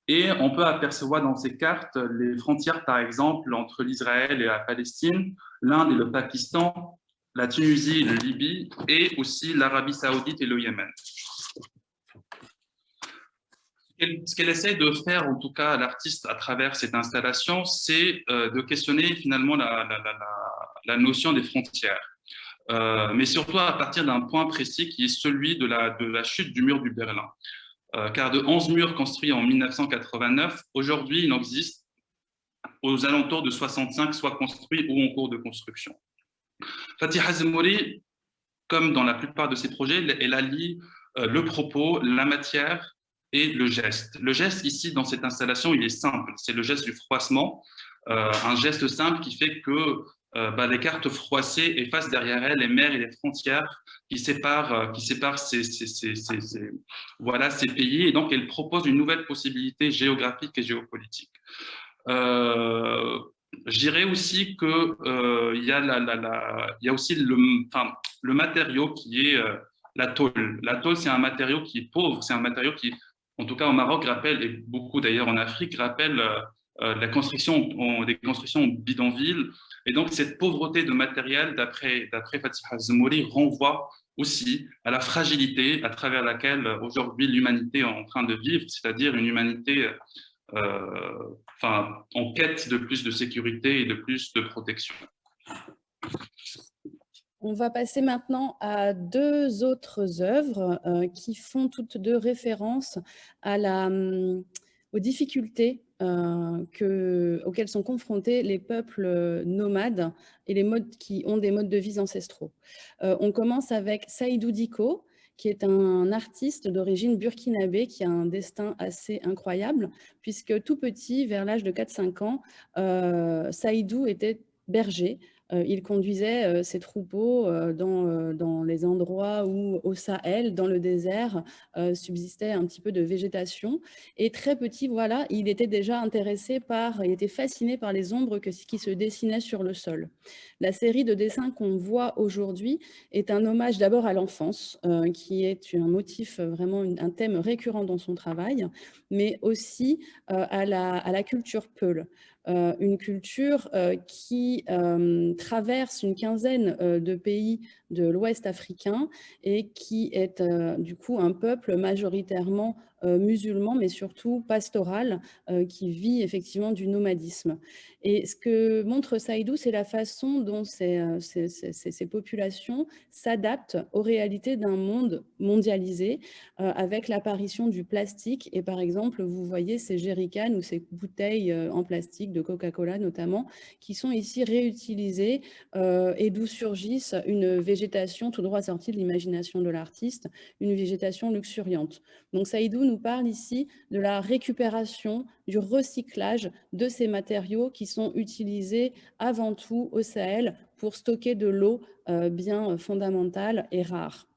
Et on peut apercevoir dans ces cartes les frontières, par exemple, entre l'Israël et la Palestine, l'Inde et le Pakistan, la Tunisie et la Libye, et aussi l'Arabie saoudite et le Yémen. Ce qu'elle essaie de faire, en tout cas, l'artiste, à travers cette installation, c'est de questionner finalement la notion des frontières, mais surtout à partir d'un point précis qui est celui de la chute du mur du Berlin. Car de 11 murs construits en 1989, aujourd'hui, il en existe aux alentours de 65, soit construits ou en cours de construction. Fatiha Zmouri, comme dans la plupart de ses projets, elle allie le propos, la matière et le geste. Le geste ici, dans cette installation, il est simple. C'est le geste du froissement, un geste simple qui fait que les cartes froissées effacent derrière elles les mers et les frontières qui séparent ces pays. Et donc, elle propose une nouvelle possibilité géographique et géopolitique. Je dirais aussi qu'il y a aussi le matériau qui est la tôle. La tôle, c'est un matériau qui est pauvre, c'est un matériau qui, en tout cas au Maroc, rappelle, et beaucoup d'ailleurs en Afrique, rappelle des constructions bidonvilles. Et donc, cette pauvreté de matériel, d'après Fatiha Zmouri, renvoie aussi à la fragilité à travers laquelle aujourd'hui l'humanité est en train de vivre, c'est-à-dire une humanité en quête de plus de sécurité et de plus de protection. On va passer maintenant à deux autres œuvres qui font toutes deux référence aux difficultés auxquelles sont confrontés les peuples nomades et qui ont des modes de vie ancestraux. On commence avec Saïdou Diko, qui est un artiste d'origine burkinabé qui a un destin assez incroyable, puisque tout petit, vers l'âge de 4-5 ans, Saïdou était berger. Il conduisait ses troupeaux dans les endroits où, au Sahel, dans le désert, subsistait un petit peu de végétation. Et très petit, voilà, il était déjà il était fasciné par les ombres qui se dessinaient sur le sol. La série de dessins qu'on voit aujourd'hui est un hommage d'abord à l'enfance, qui est un motif, vraiment un thème récurrent dans son travail, mais aussi à la culture Peul. Une culture qui traverse une quinzaine de pays de l'Ouest africain et qui est du coup un peuple majoritairement musulman, mais surtout pastoral, qui vit effectivement du nomadisme. Et ce que montre Saïdou, c'est la façon dont ces populations s'adaptent aux réalités d'un monde mondialisé, avec l'apparition du plastique. Et par exemple, vous voyez ces jerrycans ou ces bouteilles en plastique de Coca-Cola notamment, qui sont ici réutilisées et d'où surgissent une végétation tout droit sortie de l'imagination de l'artiste, une végétation luxuriante. Donc Saïdou nous parle ici de la récupération, du recyclage de ces matériaux qui sont utilisés avant tout au Sahel pour stocker de l'eau bien fondamentale et rare.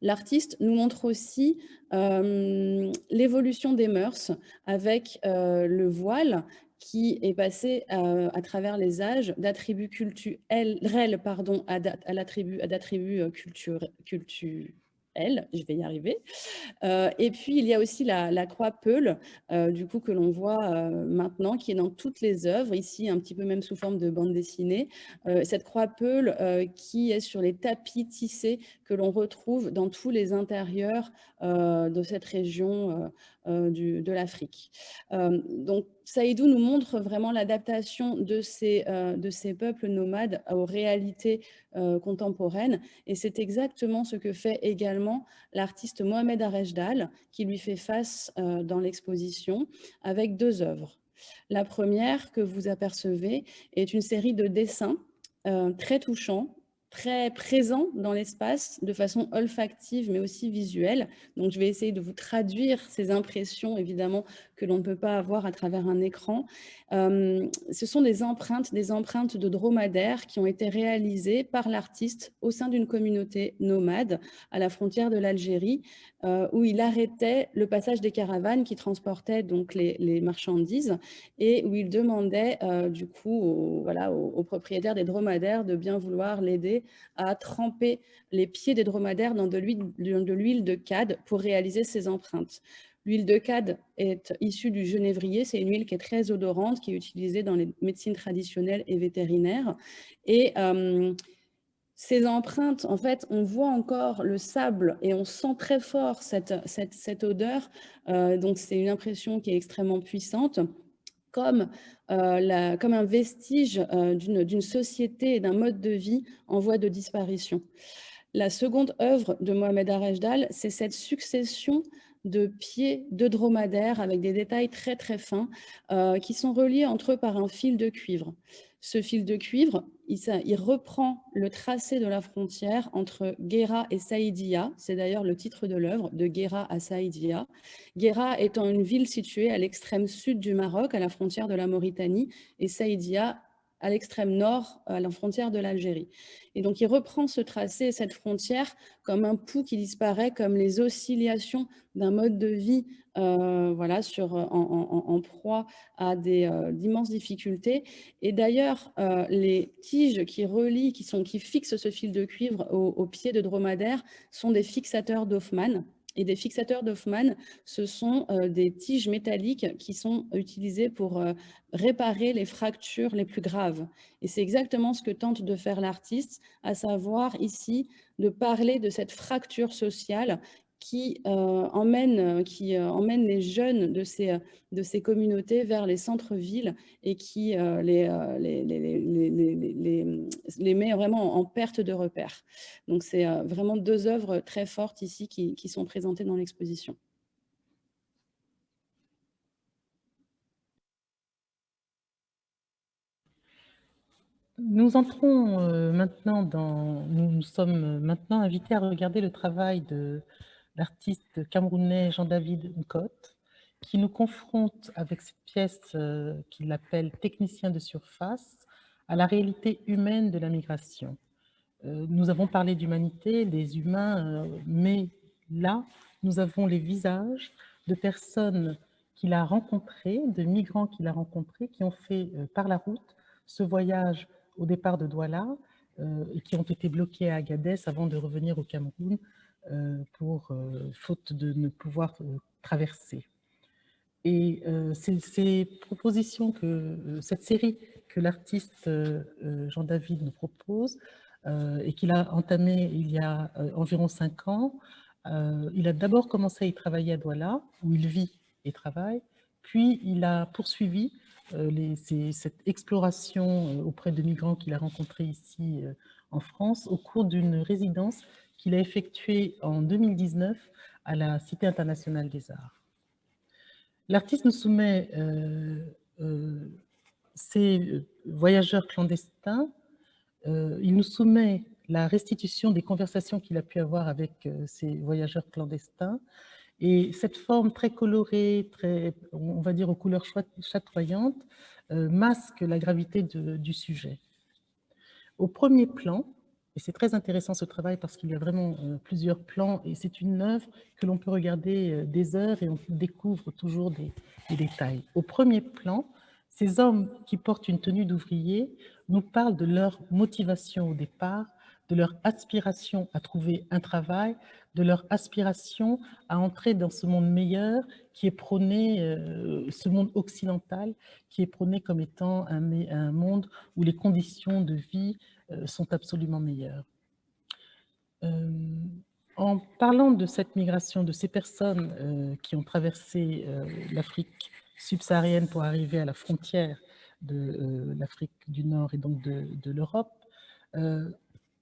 L'artiste nous montre aussi l'évolution des mœurs avec le voile qui est passé à travers les âges d'attributs culturels à d'attributs culturels. Je vais y arriver. Et puis, il y a aussi la croix Peul, du coup, que l'on voit maintenant, qui est dans toutes les œuvres, ici un petit peu même sous forme de bande dessinée. Cette croix Peul qui est sur les tapis tissés que l'on retrouve dans tous les intérieurs de cette région de l'Afrique. Donc, Saïdou nous montre vraiment l'adaptation de ces peuples nomades aux réalités contemporaines. Et c'est exactement ce que fait également l'artiste Mohamed Arejdal, qui lui fait face dans l'exposition avec 2 œuvres. La première que vous apercevez est une série de dessins très touchants, très présents dans l'espace de façon olfactive mais aussi visuelle. Donc je vais essayer de vous traduire ces impressions évidemment que l'on ne peut pas avoir à travers un écran. Ce sont des empreintes de dromadaires qui ont été réalisées par l'artiste au sein d'une communauté nomade à la frontière de l'Algérie, où il arrêtait le passage des caravanes qui transportaient donc les marchandises et où il demandait du coup aux propriétaires des dromadaires de bien vouloir l'aider à tremper les pieds des dromadaires dans de l'huile de cad pour réaliser ces empreintes. L'huile de cad est issue du genévrier, c'est une huile qui est très odorante, qui est utilisée dans les médecines traditionnelles et vétérinaires. Et ces empreintes, en fait, on voit encore le sable et on sent très fort cette odeur. Donc, c'est une impression qui est extrêmement puissante. Comme un vestige d'une société et d'un mode de vie en voie de disparition. La seconde œuvre de Mohamed Arejdal, c'est cette succession de pieds de dromadaires avec des détails très très fins qui sont reliés entre eux par un fil de cuivre. Ce fil de cuivre, il reprend le tracé de la frontière entre Guéra et Saïdia. C'est d'ailleurs le titre de l'œuvre, de Guéra à Saïdia. Guéra étant une ville située à l'extrême sud du Maroc, à la frontière de la Mauritanie, et Saïdia à l'extrême nord, à la frontière de l'Algérie. Et donc, il reprend ce tracé et cette frontière comme un pouls qui disparaît, comme les oscillations d'un mode de vie en proie à d'immenses difficultés. Et d'ailleurs, les tiges qui relient, qui fixent ce fil de cuivre au pied de dromadaire sont des fixateurs d'Hoffmann. Et des fixateurs d'Hoffmann, ce sont des tiges métalliques qui sont utilisées pour réparer les fractures les plus graves. Et c'est exactement ce que tente de faire l'artiste, à savoir ici de parler de cette fracture sociale qui emmène les jeunes de ces communautés vers les centres-villes et qui les met vraiment en perte de repère. Donc, c'est vraiment 2 œuvres très fortes ici qui sont présentées dans l'exposition. Nous sommes maintenant invités à regarder le travail de l'artiste camerounais Jean-David Nkoth, qui nous confronte avec cette pièce qu'il appelle « Technicien de surface » à la réalité humaine de la migration. Nous avons parlé d'humanité, des humains, mais là, nous avons les visages de personnes qu'il a rencontrées, de migrants qu'il a rencontrés, qui ont fait par la route ce voyage au départ de Douala et qui ont été bloqués à Agadez avant de revenir au Cameroun faute de ne pouvoir traverser. Et ces propositions, cette série que l'artiste Jean-David nous propose et qu'il a entamée il y a environ 5 ans, il a d'abord commencé à y travailler à Douala, où il vit et travaille, puis il a poursuivi cette exploration auprès de migrants qu'il a rencontrés ici en France au cours d'une résidence qu'il a effectuée en 2019 à la Cité internationale des arts. L'artiste nous soumet ces voyageurs clandestins, il nous soumet la restitution des conversations qu'il a pu avoir avec ces voyageurs clandestins, et cette forme très colorée, très, on va dire aux couleurs chatoyantes, masque la gravité du sujet. Au premier plan, et c'est très intéressant ce travail parce qu'il y a vraiment plusieurs plans et c'est une œuvre que l'on peut regarder des heures et on découvre toujours des détails. Au premier plan, ces hommes qui portent une tenue d'ouvrier nous parlent de leur motivation au départ, de leur aspiration à trouver un travail, de leur aspiration à entrer dans ce monde meilleur qui est prôné, ce monde occidental, qui est prôné comme étant un monde où les conditions de vie sont absolument meilleures. En parlant de cette migration, de ces personnes qui ont traversé l'Afrique subsaharienne pour arriver à la frontière de l'Afrique du Nord et donc de l'Europe,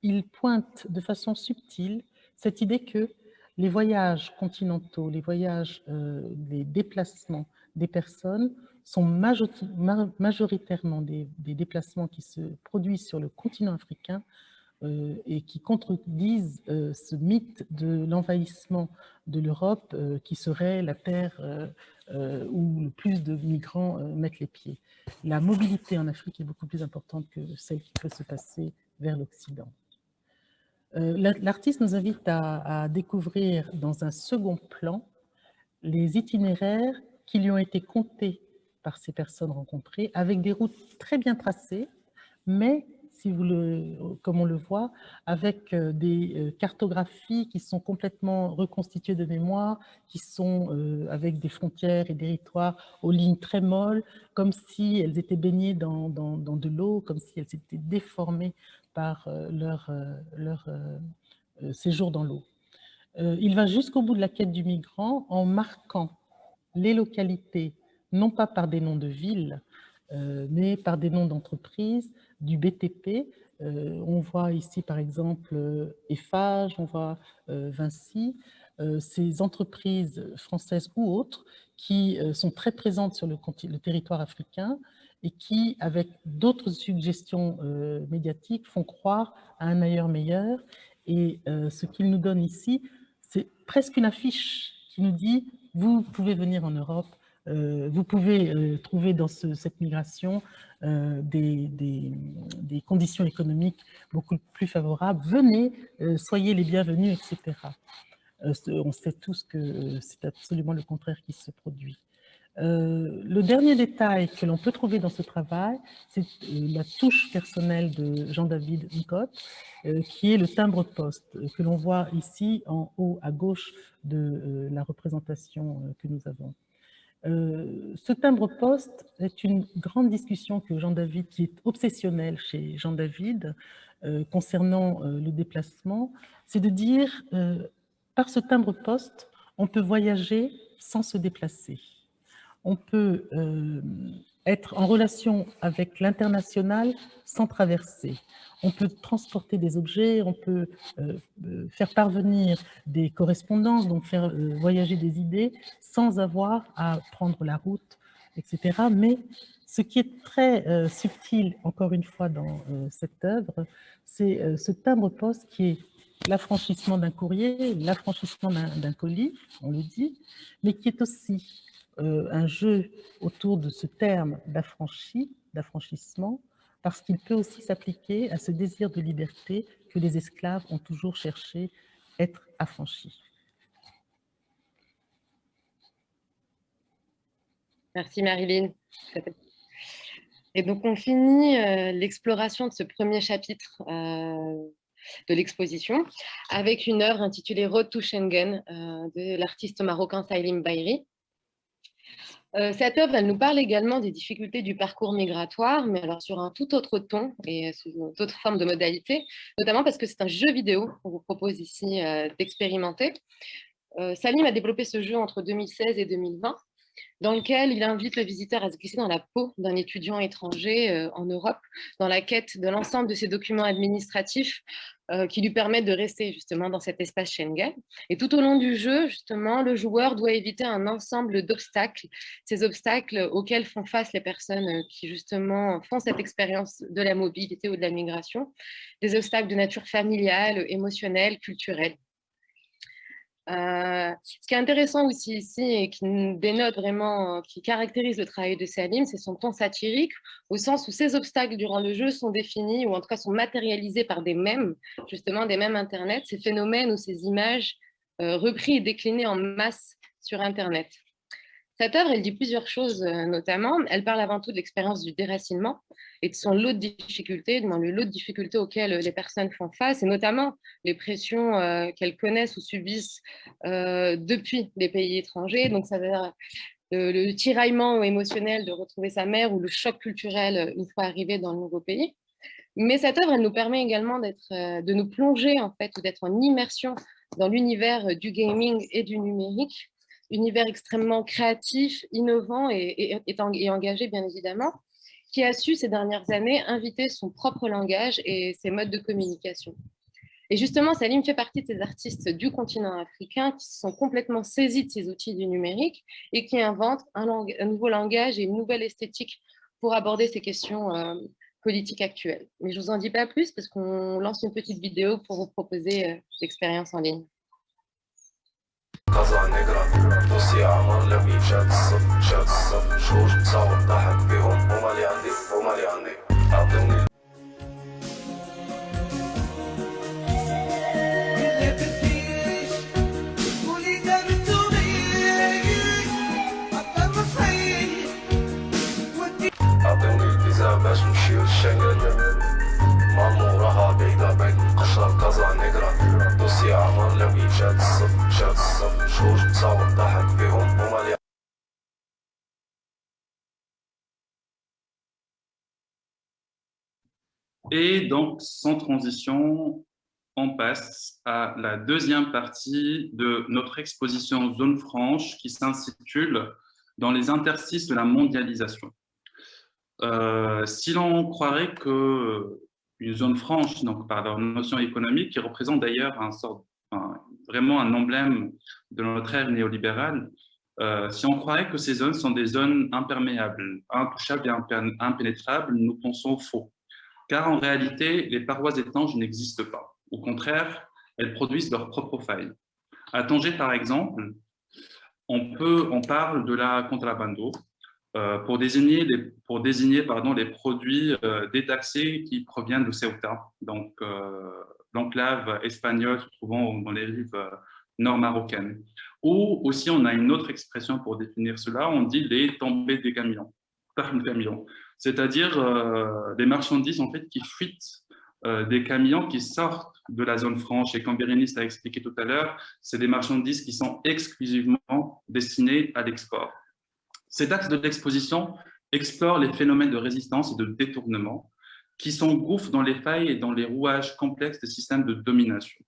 il pointe de façon subtile cette idée que les voyages continentaux, les voyages, les déplacements des personnes sont majoritairement des déplacements qui se produisent sur le continent africain et qui contredisent ce mythe de l'envahissement de l'Europe qui serait la terre où le plus de migrants mettent les pieds. La mobilité en Afrique est beaucoup plus importante que celle qui peut se passer vers l'Occident. L'artiste nous invite à découvrir dans un second plan les itinéraires qui lui ont été contés par ces personnes rencontrées, avec des routes très bien tracées, mais, comme on le voit, avec des cartographies qui sont complètement reconstituées de mémoire, qui sont avec des frontières et des territoires aux lignes très molles, comme si elles étaient baignées dans de l'eau, comme si elles étaient déformées par leur séjour dans l'eau. Il va jusqu'au bout de la quête du migrant en marquant les localités, non pas par des noms de villes, mais par des noms d'entreprises, du BTP. On voit ici par exemple Eiffage, on voit Vinci, ces entreprises françaises ou autres qui sont très présentes sur le territoire africain et qui, avec d'autres suggestions médiatiques, font croire à un ailleurs meilleur. Et ce qu'il nous donne ici, c'est presque une affiche qui nous dit « vous pouvez venir en Europe, vous pouvez trouver dans cette migration des conditions économiques beaucoup plus favorables, venez, soyez les bienvenus, etc. » On sait tous que c'est absolument le contraire qui se produit. Le dernier détail que l'on peut trouver dans ce travail, c'est la touche personnelle de Jean-David N'Cotte, qui est le timbre-poste, que l'on voit ici en haut à gauche de la représentation que nous avons. Ce timbre-poste est une grande discussion que Jean-David, qui est obsessionnel chez Jean-David concernant le déplacement, c'est de dire, par ce timbre-poste, on peut voyager sans se déplacer. On peut être en relation avec l'international sans traverser. On peut transporter des objets, on peut faire parvenir des correspondances, donc faire voyager des idées sans avoir à prendre la route, etc. Mais ce qui est très subtil, encore une fois, dans cette œuvre, c'est ce timbre-poste qui est l'affranchissement d'un courrier, l'affranchissement d'un colis, on le dit, mais qui est aussi un jeu autour de ce terme d'affranchissement, parce qu'il peut aussi s'appliquer à ce désir de liberté que les esclaves ont toujours cherché être affranchis. Merci Marilyn. Et donc on finit l'exploration de ce premier chapitre de l'exposition avec une œuvre intitulée Road to Schengen de l'artiste marocain Saïlim Baïri. Cette œuvre, elle nous parle également des difficultés du parcours migratoire, mais alors sur un tout autre ton et sous une autre forme de modalité, notamment parce que c'est un jeu vidéo qu'on vous propose ici d'expérimenter. Salim a développé ce jeu entre 2016 et 2020, dans lequel il invite le visiteur à se glisser dans la peau d'un étudiant étranger en Europe, dans la quête de l'ensemble de ces documents administratifs qui lui permettent de rester justement dans cet espace Schengen. Et tout au long du jeu, justement, le joueur doit éviter un ensemble d'obstacles, ces obstacles auxquels font face les personnes qui justement font cette expérience de la mobilité ou de la migration, des obstacles de nature familiale, émotionnelle, culturelle. Ce qui est intéressant aussi ici et qui dénote vraiment, qui caractérise le travail de Salim, c'est son ton satirique, au sens où ces obstacles durant le jeu sont définis ou en tout cas sont matérialisés par des mèmes, justement des mèmes Internet, ces phénomènes ou ces images repris et déclinés en masse sur Internet. Cette œuvre, elle dit plusieurs choses, notamment. Elle parle avant tout de l'expérience du déracinement et de son lot de difficultés, le lot de difficultés auxquelles les personnes font face, et notamment les pressions qu'elles connaissent ou subissent depuis les pays étrangers. Donc, ça veut dire le tiraillement émotionnel de retrouver sa mère ou le choc culturel une fois arrivé dans le nouveau pays. Mais cette œuvre, elle nous permet également de nous plonger, en fait, ou d'être en immersion dans l'univers du gaming et du numérique, univers extrêmement créatif, innovant et engagé, bien évidemment, qui a su ces dernières années inviter son propre langage et ses modes de communication. Et justement, Salim fait partie de ces artistes du continent africain qui se sont complètement saisis de ces outils du numérique et qui inventent un nouveau langage et une nouvelle esthétique pour aborder ces questions politiques actuelles. Mais je ne vous en dis pas plus parce qu'on lance une petite vidéo pour vous proposer l'expérience en ligne. قزا نقرا دوسي عمر لمي شاد الصف شهور صعب ضحك بيهم ومالي عندي عطوني الفيزا باش نمشيو لشنغن مامو راها بعيدة بعيد القشرة كازا نقرا دوسي عمر لمي شاد الصف شهور صعب ضحك بيهم ومالي. Et donc, sans transition, on passe à la deuxième partie de notre exposition Zone Franche qui s'intitule « Dans les interstices de la mondialisation ». Si l'on croirait qu'une zone franche, donc par leur notion économique, qui représente d'ailleurs vraiment un emblème de notre ère néolibérale, si on croirait que ces zones sont des zones imperméables, intouchables et impénétrables, nous pensons faux. Car en réalité, les parois étanches n'existent pas. Au contraire, elles produisent leurs propres failles. À Tanger, par exemple, on parle de la contrabando pour désigner les produits détaxés qui proviennent de Ceuta, donc l'enclave espagnole se trouvant dans les rives nord-marocaines. Ou aussi, on a une autre expression pour définir cela, on dit les tombées des camions, c'est-à-dire des marchandises en fait, qui fuitent des camions qui sortent de la zone franche. Et comme Bérénice l'a expliqué tout à l'heure, c'est des marchandises qui sont exclusivement destinées à l'export. Cet axe de l'exposition explore les phénomènes de résistance et de détournement qui s'engouffrent dans les failles et dans les rouages complexes des systèmes de domination.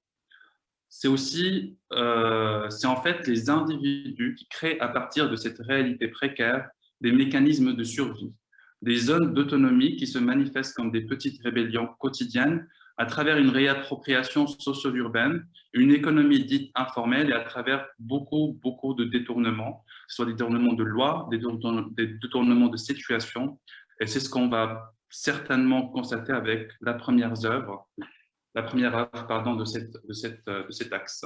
C'est en fait les individus qui créent à partir de cette réalité précaire des mécanismes de survie, des zones d'autonomie qui se manifestent comme des petites rébellions quotidiennes à travers une réappropriation socio-urbaine, une économie dite informelle et à travers beaucoup de détournements, soit des détournements de loi, des détournements de situation. Et c'est ce qu'on va certainement constater avec la première œuvre de cet axe.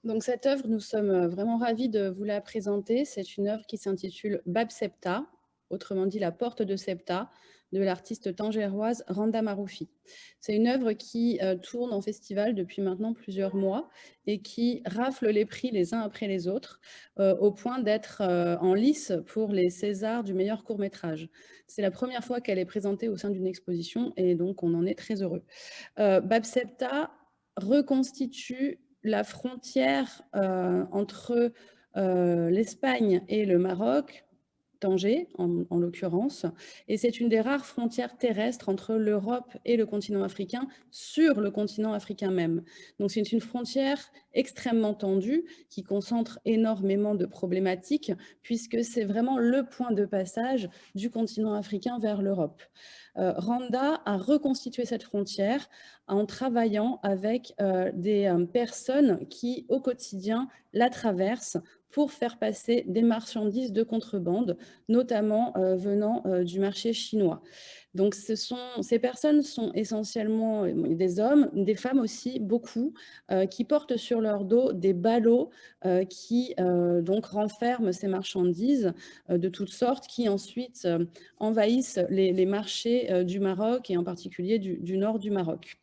Donc cette œuvre, nous sommes vraiment ravis de vous la présenter. C'est une œuvre qui s'intitule Bab Septa, autrement dit la porte de Septa, de l'artiste tangéroise Randa Maroufi. C'est une œuvre qui tourne en festival depuis maintenant plusieurs mois et qui rafle les prix les uns après les autres au point d'être en lice pour les Césars du meilleur court-métrage. C'est la première fois qu'elle est présentée au sein d'une exposition et donc on en est très heureux. Bab Septa reconstitue la frontière entre l'Espagne et le Maroc, Tanger en l'occurrence, et c'est une des rares frontières terrestres entre l'Europe et le continent africain sur le continent africain même. Donc c'est une frontière extrêmement tendue qui concentre énormément de problématiques puisque c'est vraiment le point de passage du continent africain vers l'Europe. Randa a reconstitué cette frontière en travaillant avec des personnes qui au quotidien la traversent pour faire passer des marchandises de contrebande, notamment venant du marché chinois. Donc ces personnes sont essentiellement des hommes, des femmes aussi, beaucoup, qui portent sur leur dos des ballots qui donc renferment ces marchandises de toutes sortes qui ensuite envahissent les marchés du Maroc et en particulier du nord du Maroc.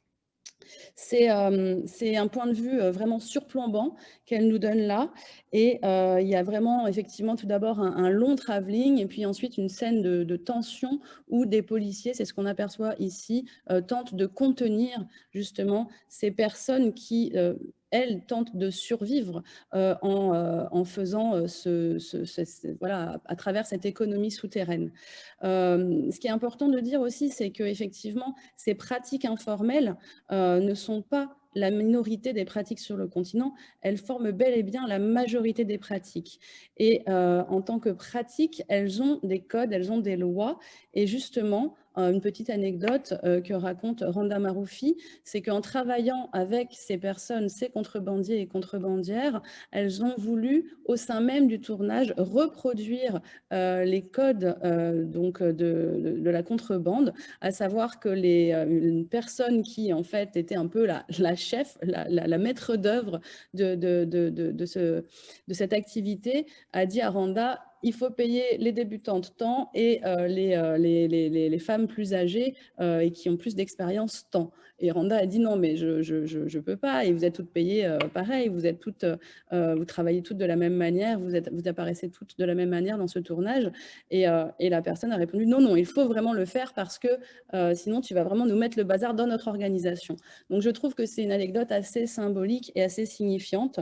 C'est un point de vue vraiment surplombant qu'elle nous donne là. Et il y a vraiment, effectivement, tout d'abord un long travelling et puis ensuite une scène de tension où des policiers, c'est ce qu'on aperçoit ici, tentent de contenir justement ces personnes qui, elles, tentent de survivre en faisant voilà, à travers cette économie souterraine. Ce qui est important de dire aussi, c'est qu'effectivement, ces pratiques informelles ne sont pas la minorité des pratiques sur le continent, elles forment bel et bien la majorité des pratiques. Et en tant que pratiques, elles ont des codes, elles ont des lois. Et justement, une petite anecdote que raconte Randa Maroufi, c'est qu'en travaillant avec ces personnes, ces contrebandiers et contrebandières, elles ont voulu, au sein même du tournage, reproduire les codes donc de la contrebande, à savoir que une personne qui en fait était un peu la chef, la maître d'œuvre de cette activité, a dit à Randa: il faut payer les débutantes tant et les femmes plus âgées et qui ont plus d'expérience tant. Et Randa a dit non, mais je peux pas, et vous êtes toutes payées pareil, vous travaillez toutes de la même manière, vous apparaissez toutes de la même manière dans ce tournage. Et la personne a répondu non, il faut vraiment le faire parce que sinon tu vas vraiment nous mettre le bazar dans notre organisation. Donc je trouve que c'est une anecdote assez symbolique et assez signifiante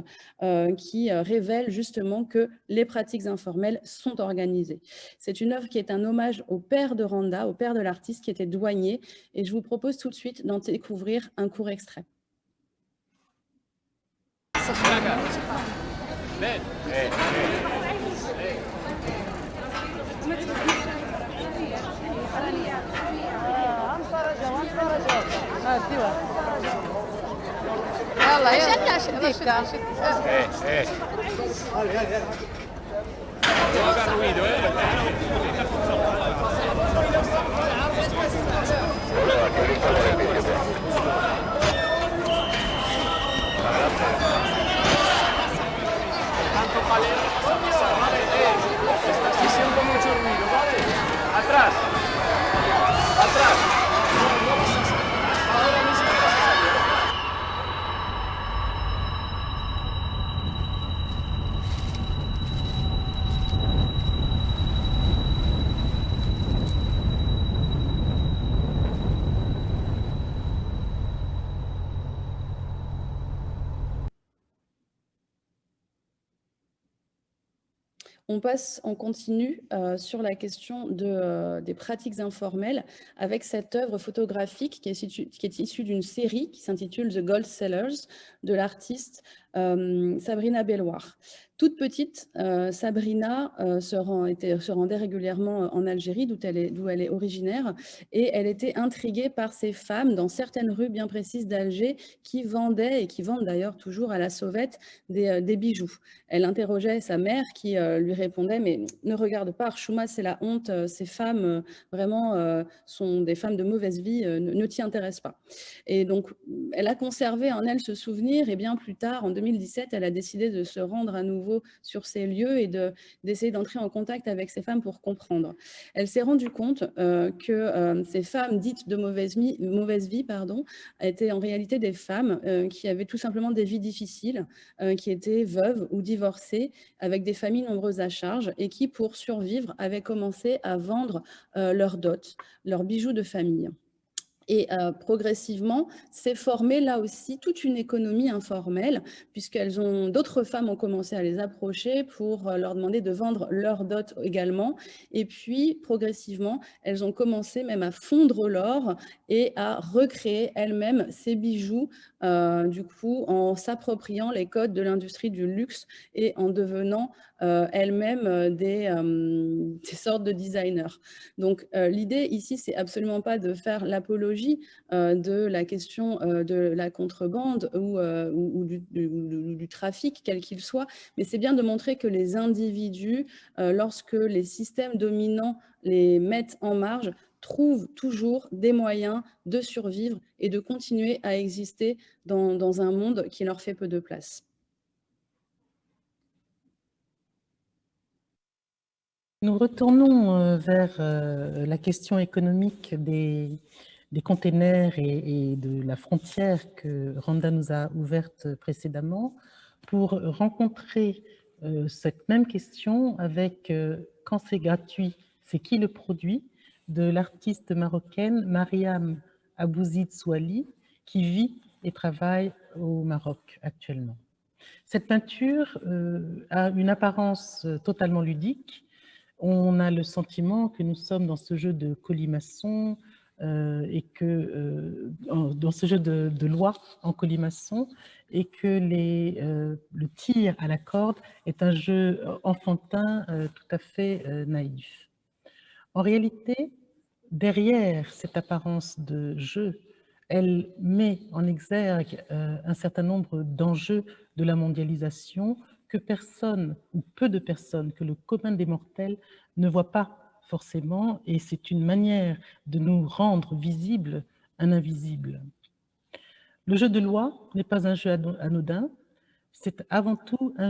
qui révèle justement que les pratiques informelles sont organisées. C'est une œuvre qui est un hommage au père de Randa, au père de l'artiste qui était douanier, et je vous propose tout de suite d'en découvrir un court extrait. Atrás. On continue sur la question des pratiques informelles avec cette œuvre photographique qui est issue d'une série qui s'intitule The Gold Sellers de l'artiste Sabrina Belloir. Toute petite, Sabrina se rendait régulièrement en Algérie, d'où elle est originaire, et elle était intriguée par ces femmes dans certaines rues bien précises d'Alger qui vendaient, et qui vendent d'ailleurs toujours à la sauvette, des bijoux. Elle interrogeait sa mère qui lui répondait « Mais ne regarde pas, Archouma, c'est la honte, ces femmes vraiment sont des femmes de mauvaise vie, ne t'y intéresse pas. » Et donc, elle a conservé en elle ce souvenir, et bien plus tard, en 2017, elle a décidé de se rendre à nouveau sur ces lieux et d'essayer d'entrer en contact avec ces femmes pour comprendre. Elle s'est rendue compte que ces femmes dites de mauvaise vie étaient en réalité des femmes qui avaient tout simplement des vies difficiles, qui étaient veuves ou divorcées, avec des familles nombreuses à charge et qui, pour survivre, avaient commencé à vendre leurs dots, leurs bijoux de famille. Et progressivement, s'est formée là aussi toute une économie informelle, d'autres femmes ont commencé à les approcher pour leur demander de vendre leur dot également. Et puis, progressivement, elles ont commencé même à fondre l'or et à recréer elles-mêmes ces bijoux, du coup, en s'appropriant les codes de l'industrie du luxe et en devenant elles-mêmes des sortes de designers. Donc, l'idée ici, c'est absolument pas de faire l'apologie de la question de la contrebande ou du trafic, quel qu'il soit, mais c'est bien de montrer que les individus, lorsque les systèmes dominants les mettent en marge, trouvent toujours des moyens de survivre et de continuer à exister dans un monde qui leur fait peu de place. Nous retournons vers la question économique des containers et de la frontière que Randa nous a ouverte précédemment pour rencontrer cette même question avec quand c'est gratuit, c'est qui le produit, de l'artiste marocaine Mariam Abouzid Souali qui vit et travaille au Maroc actuellement. Cette peinture a une apparence totalement ludique. On a le sentiment que nous sommes dans ce jeu de colimaçon et que dans ce jeu de loi en colimaçon et que le tir à la corde est un jeu enfantin tout à fait naïf. En réalité, derrière cette apparence de jeu, elle met en exergue un certain nombre d'enjeux de la mondialisation que personne, ou peu de personnes, que le commun des mortels ne voit pas forcément, et c'est une manière de nous rendre visibles un invisible. Le jeu de loi n'est pas un jeu anodin, c'est avant tout un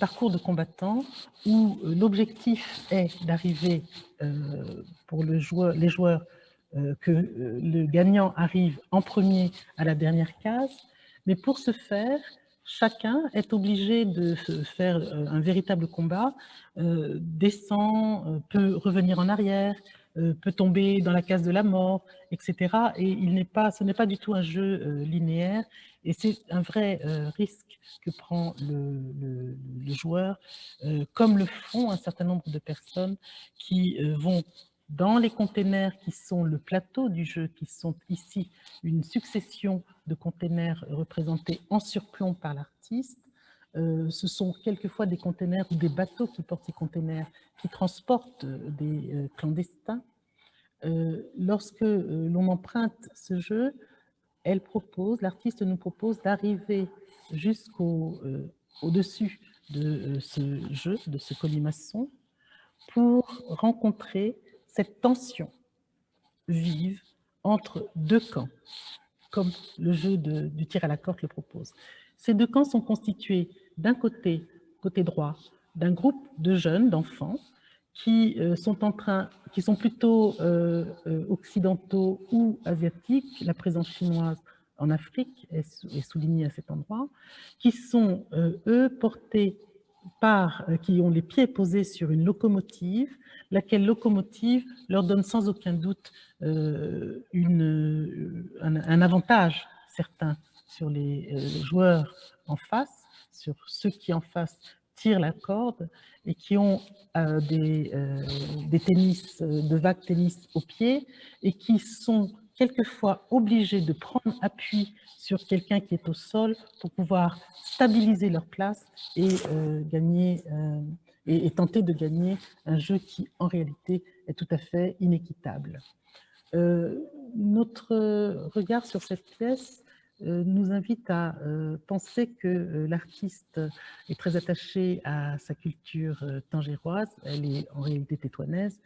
parcours de combattant où l'objectif est d'arriver pour les joueurs que le gagnant arrive en premier à la dernière case, mais pour ce faire, chacun est obligé de faire un véritable combat, descend, peut revenir en arrière, peut tomber dans la case de la mort, etc. Et ce n'est pas du tout un jeu linéaire, et c'est un vrai risque que prend le joueur, comme le font un certain nombre de personnes qui vont dans les containers qui sont le plateau du jeu, qui sont ici une succession de containers représentés en surplomb par l'artiste. Ce sont quelquefois des containers ou des bateaux qui portent ces containers, qui transportent des clandestins. Lorsque l'on emprunte ce jeu, l'artiste nous propose d'arriver au-dessus de ce jeu, de ce colimaçon, pour rencontrer cette tension vive entre deux camps, comme le jeu du tir à la corde le propose. Ces deux camps sont constitués d'un côté droit, d'un groupe de jeunes, d'enfants, qui sont plutôt occidentaux ou asiatiques, la présence chinoise en Afrique est soulignée à cet endroit, qui sont, eux, portés qui ont les pieds posés sur une locomotive, laquelle locomotive leur donne sans aucun doute un avantage certain sur les joueurs en face, sur ceux qui en face tirent la corde et qui ont des tennis, de vagues tennis aux pieds et qui sont quelquefois obligés de prendre appui sur quelqu'un qui est au sol pour pouvoir stabiliser leur place et gagner et tenter de gagner un jeu qui en réalité est tout à fait inéquitable. Notre regard sur cette pièce nous invite à penser que l'artiste est très attaché à sa culture tangéroise, elle est en réalité tétouanaise,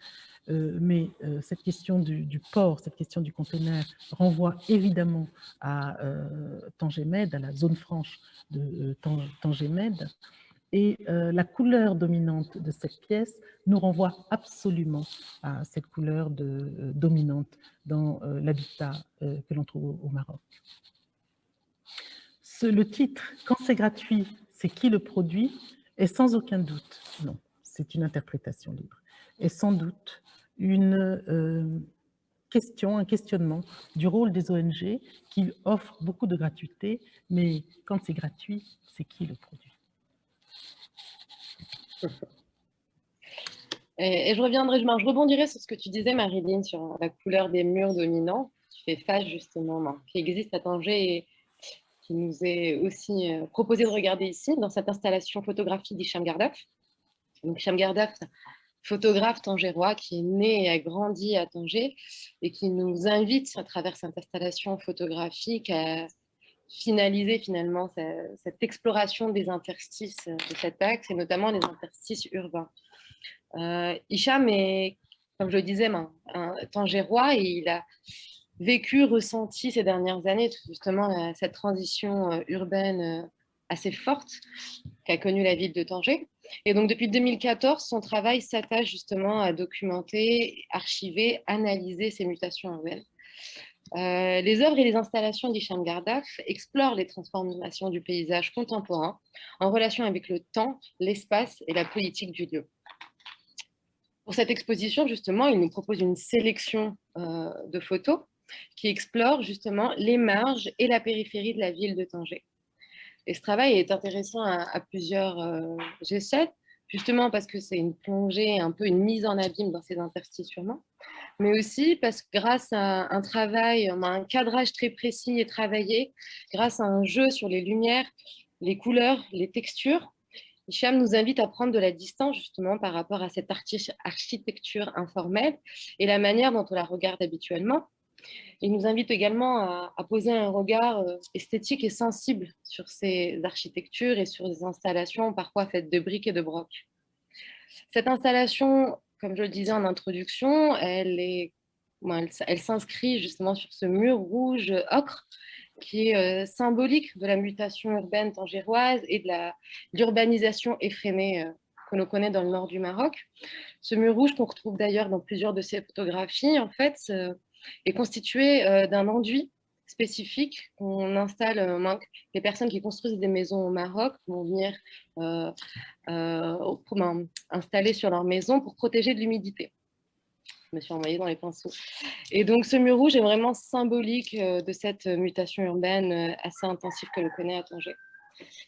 mais cette question du port, cette question du container renvoie évidemment à Tanger-Med, à la zone franche de Tanger-Med, et la couleur dominante de cette pièce nous renvoie absolument à cette couleur dominante dans l'habitat que l'on trouve au Maroc. Le titre « Quand c'est gratuit, c'est qui le produit ?» est sans aucun doute, non, c'est une interprétation libre, est sans doute une un questionnement du rôle des ONG qui offrent beaucoup de gratuité, mais quand c'est gratuit, c'est qui le produit? Et je rebondirai sur ce que tu disais, Marilyn, sur la couleur des murs dominants, qui fait face justement, qui existe à Tanger et qui nous est aussi proposé de regarder ici, dans cette installation photographique d'Hicham Gardaf. Donc, Hicham Gardaf, photographe tangérois qui est né et a grandi à Tanger et qui nous invite à travers cette installation photographique à finaliser finalement cette exploration des interstices de cet axe et notamment les interstices urbains. Hicham est, comme je le disais, un tangérois et il a vécu, ressenti ces dernières années justement cette transition urbaine assez forte qu'a connue la ville de Tanger. Et donc depuis 2014, son travail s'attache justement à documenter, archiver, analyser ces mutations urbaines. Les œuvres et les installations d'Hicham Gardaf explorent les transformations du paysage contemporain en relation avec le temps, l'espace et la politique du lieu. Pour cette exposition, justement, il nous propose une sélection de photos qui explore justement les marges et la périphérie de la ville de Tanger. Et ce travail est intéressant à plusieurs échelles, justement parce que c'est une plongée, un peu une mise en abîme dans ces interstices urbains, mais aussi parce que grâce à un travail, un cadrage très précis et travaillé, grâce à un jeu sur les lumières, les couleurs, les textures, Hicham nous invite à prendre de la distance justement par rapport à cette architecture informelle et la manière dont on la regarde habituellement. Il nous invite également à poser un regard esthétique et sensible sur ces architectures et sur des installations parfois faites de briques et de broc. Cette installation, comme je le disais en introduction, elle s'inscrit justement sur ce mur rouge ocre qui est symbolique de la mutation urbaine tangéroise et de l'urbanisation effrénée que l'on connaît dans le nord du Maroc. Ce mur rouge qu'on retrouve d'ailleurs dans plusieurs de ces photographies, en fait, est constitué d'un enduit spécifique qu'on installe. Les personnes qui construisent des maisons au Maroc vont venir installer sur leur maison pour protéger de l'humidité. Je me suis envoyée dans les pinceaux. Et donc, ce mur rouge est vraiment symbolique de cette mutation urbaine assez intensive que l'on connaît à Tanger.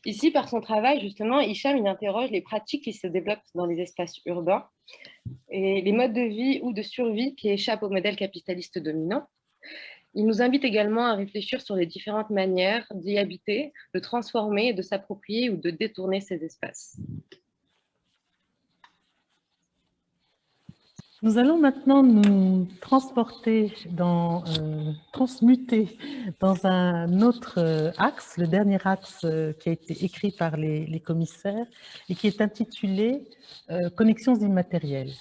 Ici, par son travail, justement, Hicham il interroge les pratiques qui se développent dans les espaces urbains et les modes de vie ou de survie qui échappent au modèle capitaliste dominant. Il nous invite également à réfléchir sur les différentes manières d'y habiter, de transformer, de s'approprier ou de détourner ces espaces. Nous allons maintenant nous transmuter dans un autre axe, le dernier axe qui a été écrit par les commissaires et qui est intitulé « Connexions immatérielles ».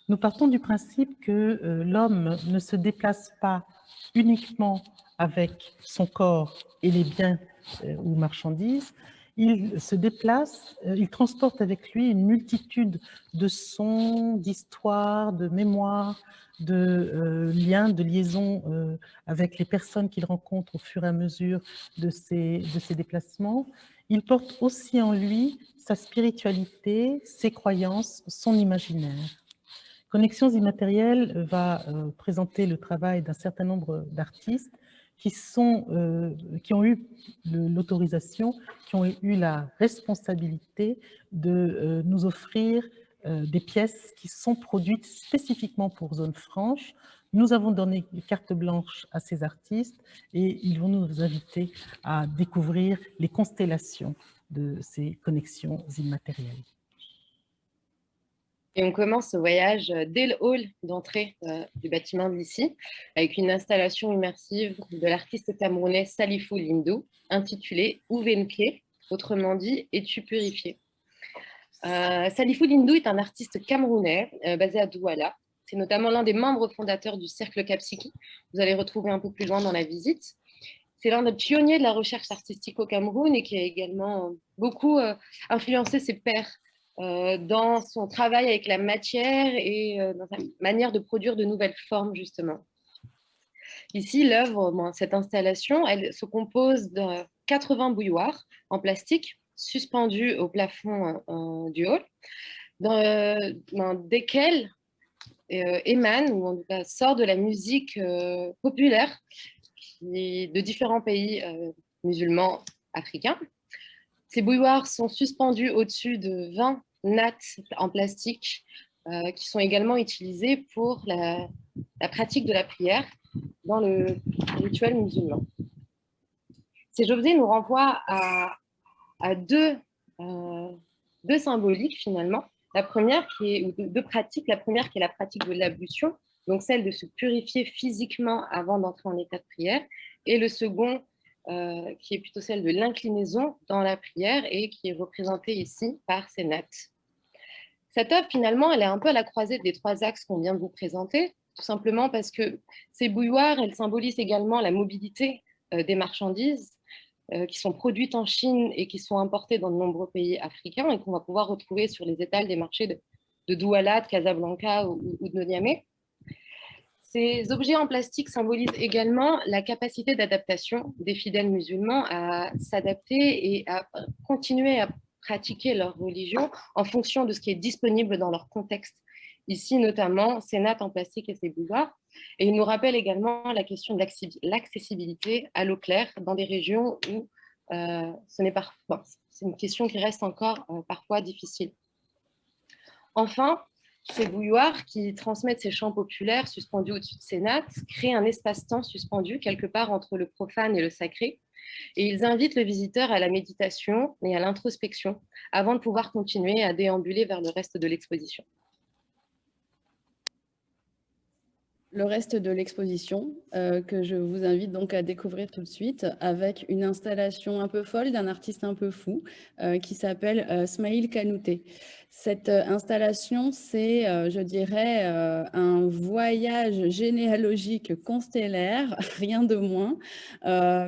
Nous partons du principe que l'homme ne se déplace pas uniquement avec son corps et les biens ou marchandises, il se déplace, il transporte avec lui une multitude de sons, d'histoires, de mémoires, de liens, de liaisons avec les personnes qu'il rencontre au fur et à mesure de ses déplacements. Il porte aussi en lui sa spiritualité, ses croyances, son imaginaire. Connexions immatérielles va présenter le travail d'un certain nombre d'artistes qui ont eu l'autorisation, qui ont eu la responsabilité de nous offrir des pièces qui sont produites spécifiquement pour Zone Franche. Nous avons donné carte blanche à ces artistes et ils vont nous inviter à découvrir les constellations de ces connexions immatérielles. Et on commence ce voyage dès le hall d'entrée du bâtiment d'ici, avec une installation immersive de l'artiste camerounais Salifou Lindou, intitulée « Ouvenke », autrement dit « Es-tu purifié ?» Salifou Lindou est un artiste camerounais basé à Douala. C'est notamment l'un des membres fondateurs du Cercle Kapsiki. Vous allez retrouver un peu plus loin dans la visite. C'est l'un des pionniers de la recherche artistique au Cameroun et qui a également beaucoup influencé ses pairs dans son travail avec la matière et dans sa manière de produire de nouvelles formes, justement. Ici, l'œuvre, cette installation, elle se compose de 80 bouilloires en plastique suspendus au plafond du hall, desquels émane, ou en tout cas sort de la musique populaire de différents pays musulmans africains. Ces bouilloires sont suspendus au-dessus de 20 nattes en plastique qui sont également utilisées pour la pratique de la prière dans le rituel musulman. Ces objets nous renvoient à deux symboliques finalement. La première ou deux pratiques. La première qui est la pratique de l'ablution, donc celle de se purifier physiquement avant d'entrer en état de prière, et le second qui est plutôt celle de l'inclinaison dans la prière et qui est représentée ici par ces nattes. Cette œuvre, finalement, elle est un peu à la croisée des trois axes qu'on vient de vous présenter, tout simplement parce que ces bouilloires, elles symbolisent également la mobilité des marchandises qui sont produites en Chine et qui sont importées dans de nombreux pays africains et qu'on va pouvoir retrouver sur les étals des marchés de Douala, de Casablanca ou de Niamey. Ces objets en plastique symbolisent également la capacité d'adaptation des fidèles musulmans à s'adapter et à continuer à pratiquer leur religion en fonction de ce qui est disponible dans leur contexte. Ici, notamment, ces nattes en plastique et ces bouilloires. Et il nous rappelle également la question de l'accessibilité à l'eau claire dans des régions où c'est une question qui reste encore parfois difficile. Enfin, ces bouilloires qui transmettent ces chants populaires suspendus au-dessus de ces nattes créent un espace-temps suspendu quelque part entre le profane et le sacré. Et ils invitent le visiteur à la méditation et à l'introspection avant de pouvoir continuer à déambuler vers le reste de l'exposition. Le reste de l'exposition que je vous invite donc à découvrir tout de suite avec une installation un peu folle d'un artiste un peu fou qui s'appelle Smaïl Kanouté. Cette installation, c'est, je dirais, un voyage généalogique constellaire, rien de moins,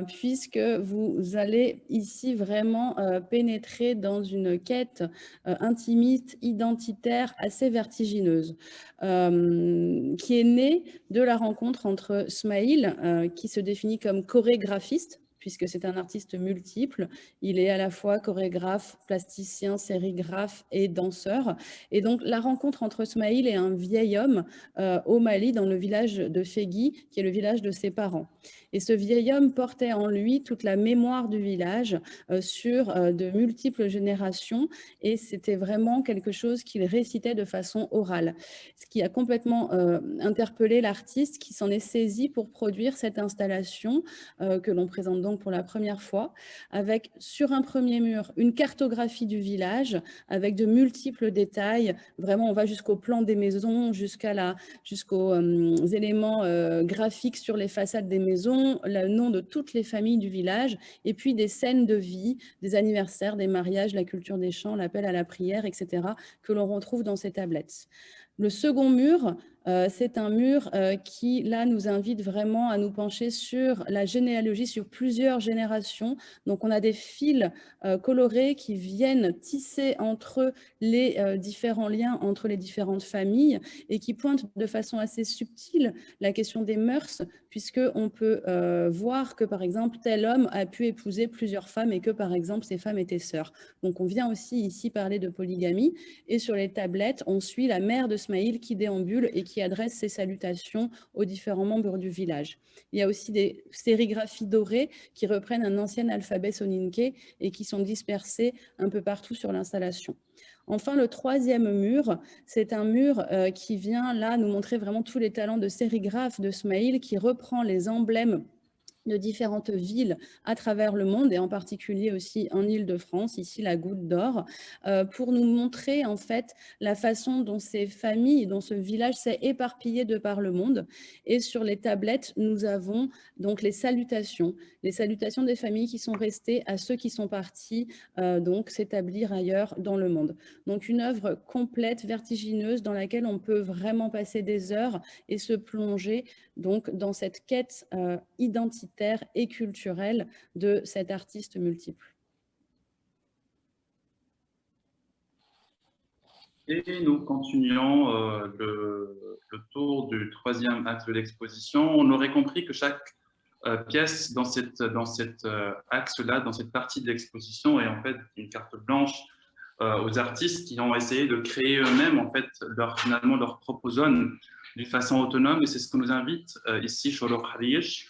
puisque vous allez ici vraiment pénétrer dans une quête intimiste, identitaire, assez vertigineuse, qui est née de la rencontre entre Smaïl, qui se définit comme chorégraphiste, puisque c'est un artiste multiple. Il est à la fois chorégraphe, plasticien, sérigraphe et danseur. Et donc, la rencontre entre Smaïl et un vieil homme au Mali, dans le village de Fegui, qui est le village de ses parents. Et ce vieil homme portait en lui toute la mémoire du village sur de multiples générations. Et c'était vraiment quelque chose qu'il récitait de façon orale. Ce qui a complètement interpellé l'artiste qui s'en est saisi pour produire cette installation que l'on présente donc pour la première fois, avec sur un premier mur une cartographie du village avec de multiples détails. Vraiment, on va jusqu'au plan des maisons, jusqu'aux éléments graphiques sur les façades des maisons, le nom de toutes les familles du village, et puis des scènes de vie, des anniversaires, des mariages, la culture des chants, l'appel à la prière, etc., que l'on retrouve dans ces tablettes. Le second mur, c'est un mur qui, là, nous invite vraiment à nous pencher sur la généalogie, sur plusieurs générations. Donc, on a des fils colorés qui viennent tisser entre eux les différents liens entre les différentes familles et qui pointent de façon assez subtile la question des mœurs, puisqu'on peut voir que, par exemple, tel homme a pu épouser plusieurs femmes et que, par exemple, ces femmes étaient sœurs. Donc, on vient aussi ici parler de polygamie. Et sur les tablettes, on suit la mère de Smaïl qui déambule et qui adresse ses salutations aux différents membres du village. Il y a aussi des sérigraphies dorées qui reprennent un ancien alphabet soninké et qui sont dispersées un peu partout sur l'installation. Enfin, le troisième mur, c'est un mur qui vient là nous montrer vraiment tous les talents de sérigraphe de Smaïl qui reprend les emblèmes de différentes villes à travers le monde et en particulier aussi en Île-de-France, ici la Goutte d'Or, pour nous montrer en fait la façon dont ces familles, dont ce village s'est éparpillé de par le monde. Et sur les tablettes, nous avons donc les salutations des familles qui sont restées à ceux qui sont partis donc s'établir ailleurs dans le monde. Donc une œuvre complète, vertigineuse, dans laquelle on peut vraiment passer des heures et se plonger donc dans cette quête identitaire et culturelle de cet artiste multiple. Et nous continuons le tour du troisième axe de l'exposition. On aurait compris que chaque pièce dans cet axe-là, dans cette partie de l'exposition, est en fait une carte blanche aux artistes qui ont essayé de créer eux-mêmes en fait finalement leur propre zone d'une façon autonome, et c'est ce que nous invite ici Choroq Harish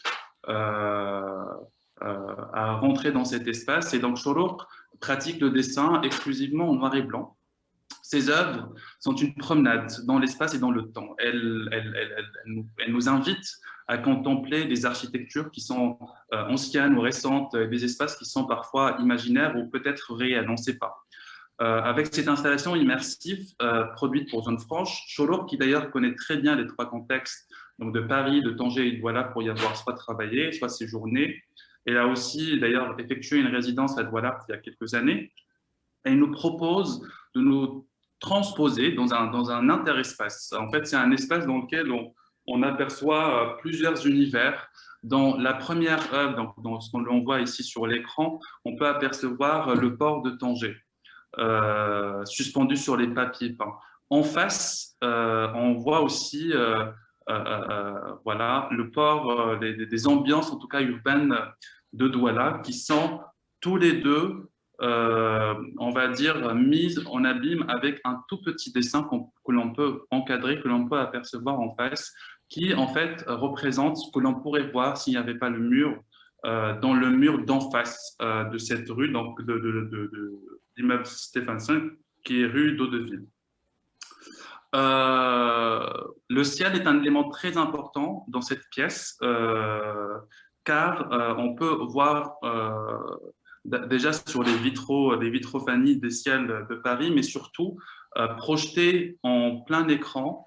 à rentrer dans cet espace. Et donc Choroq pratique le dessin exclusivement en noir et blanc. Ses œuvres sont une promenade dans l'espace et dans le temps. Elle nous invite à contempler des architectures qui sont anciennes ou récentes, des espaces qui sont parfois imaginaires ou peut-être réels, on ne sait pas. Avec cette installation immersive produite pour Zone Franche, Choroq, qui d'ailleurs connaît très bien les trois contextes, donc de Paris, de Tanger et de Douala, pour y avoir soit travaillé, soit séjourné. Elle a aussi d'ailleurs effectué une résidence à Douala il y a quelques années. Elle nous propose de nous transposer dans un interespace. En fait, c'est un espace dans lequel on aperçoit plusieurs univers. Dans la première œuvre, donc dans ce qu'on voit ici sur l'écran, on peut apercevoir le port de Tanger, suspendu sur les papiers peints. En face, on voit aussi voilà, le port, des ambiances, en tout cas urbaines, de Douala, qui sont tous les deux, on va dire, mises en abîme avec un tout petit dessin que l'on peut encadrer, que l'on peut apercevoir en face, qui en fait représente ce que l'on pourrait voir s'il n'y avait pas le mur, dans le mur d'en face de cette rue, donc de l'immeuble Stephenson, qui est rue d'Hauteville. Le ciel est un élément très important dans cette pièce, car on peut voir déjà sur les vitrophanies des ciels de Paris, mais surtout projeter en plein écran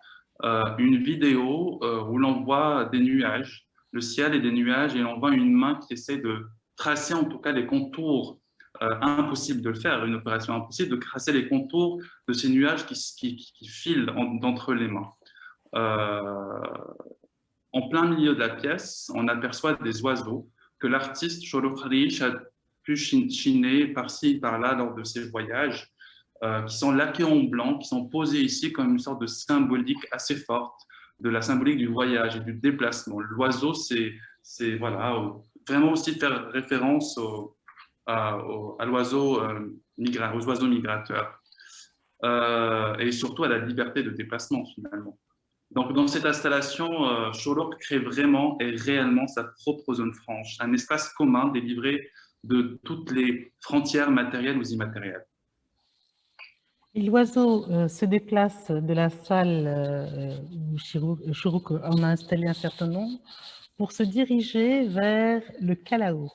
une vidéo où l'on voit des nuages, le ciel et des nuages, et on voit une main qui essaie de tracer en tout cas les contours. Impossible de le faire, une opération impossible, de tracer les contours de ces nuages qui filent d'entre les mains. En plein milieu de la pièce, on aperçoit des oiseaux que l'artiste Choroq Harish a pu chiner par-ci, par-là lors de ses voyages, qui sont laqués en blanc, qui sont posés ici comme une sorte de symbolique assez forte de la symbolique du voyage et du déplacement. L'oiseau, c'est voilà, vraiment aussi faire référence aux oiseaux migrateurs et surtout à la liberté de déplacement finalement. Donc dans cette installation, Choroq crée vraiment et réellement sa propre zone franche, un espace commun délivré de toutes les frontières matérielles ou immatérielles. Et l'oiseau se déplace de la salle où Choroq en a installé un certain nombre pour se diriger vers le Kalao.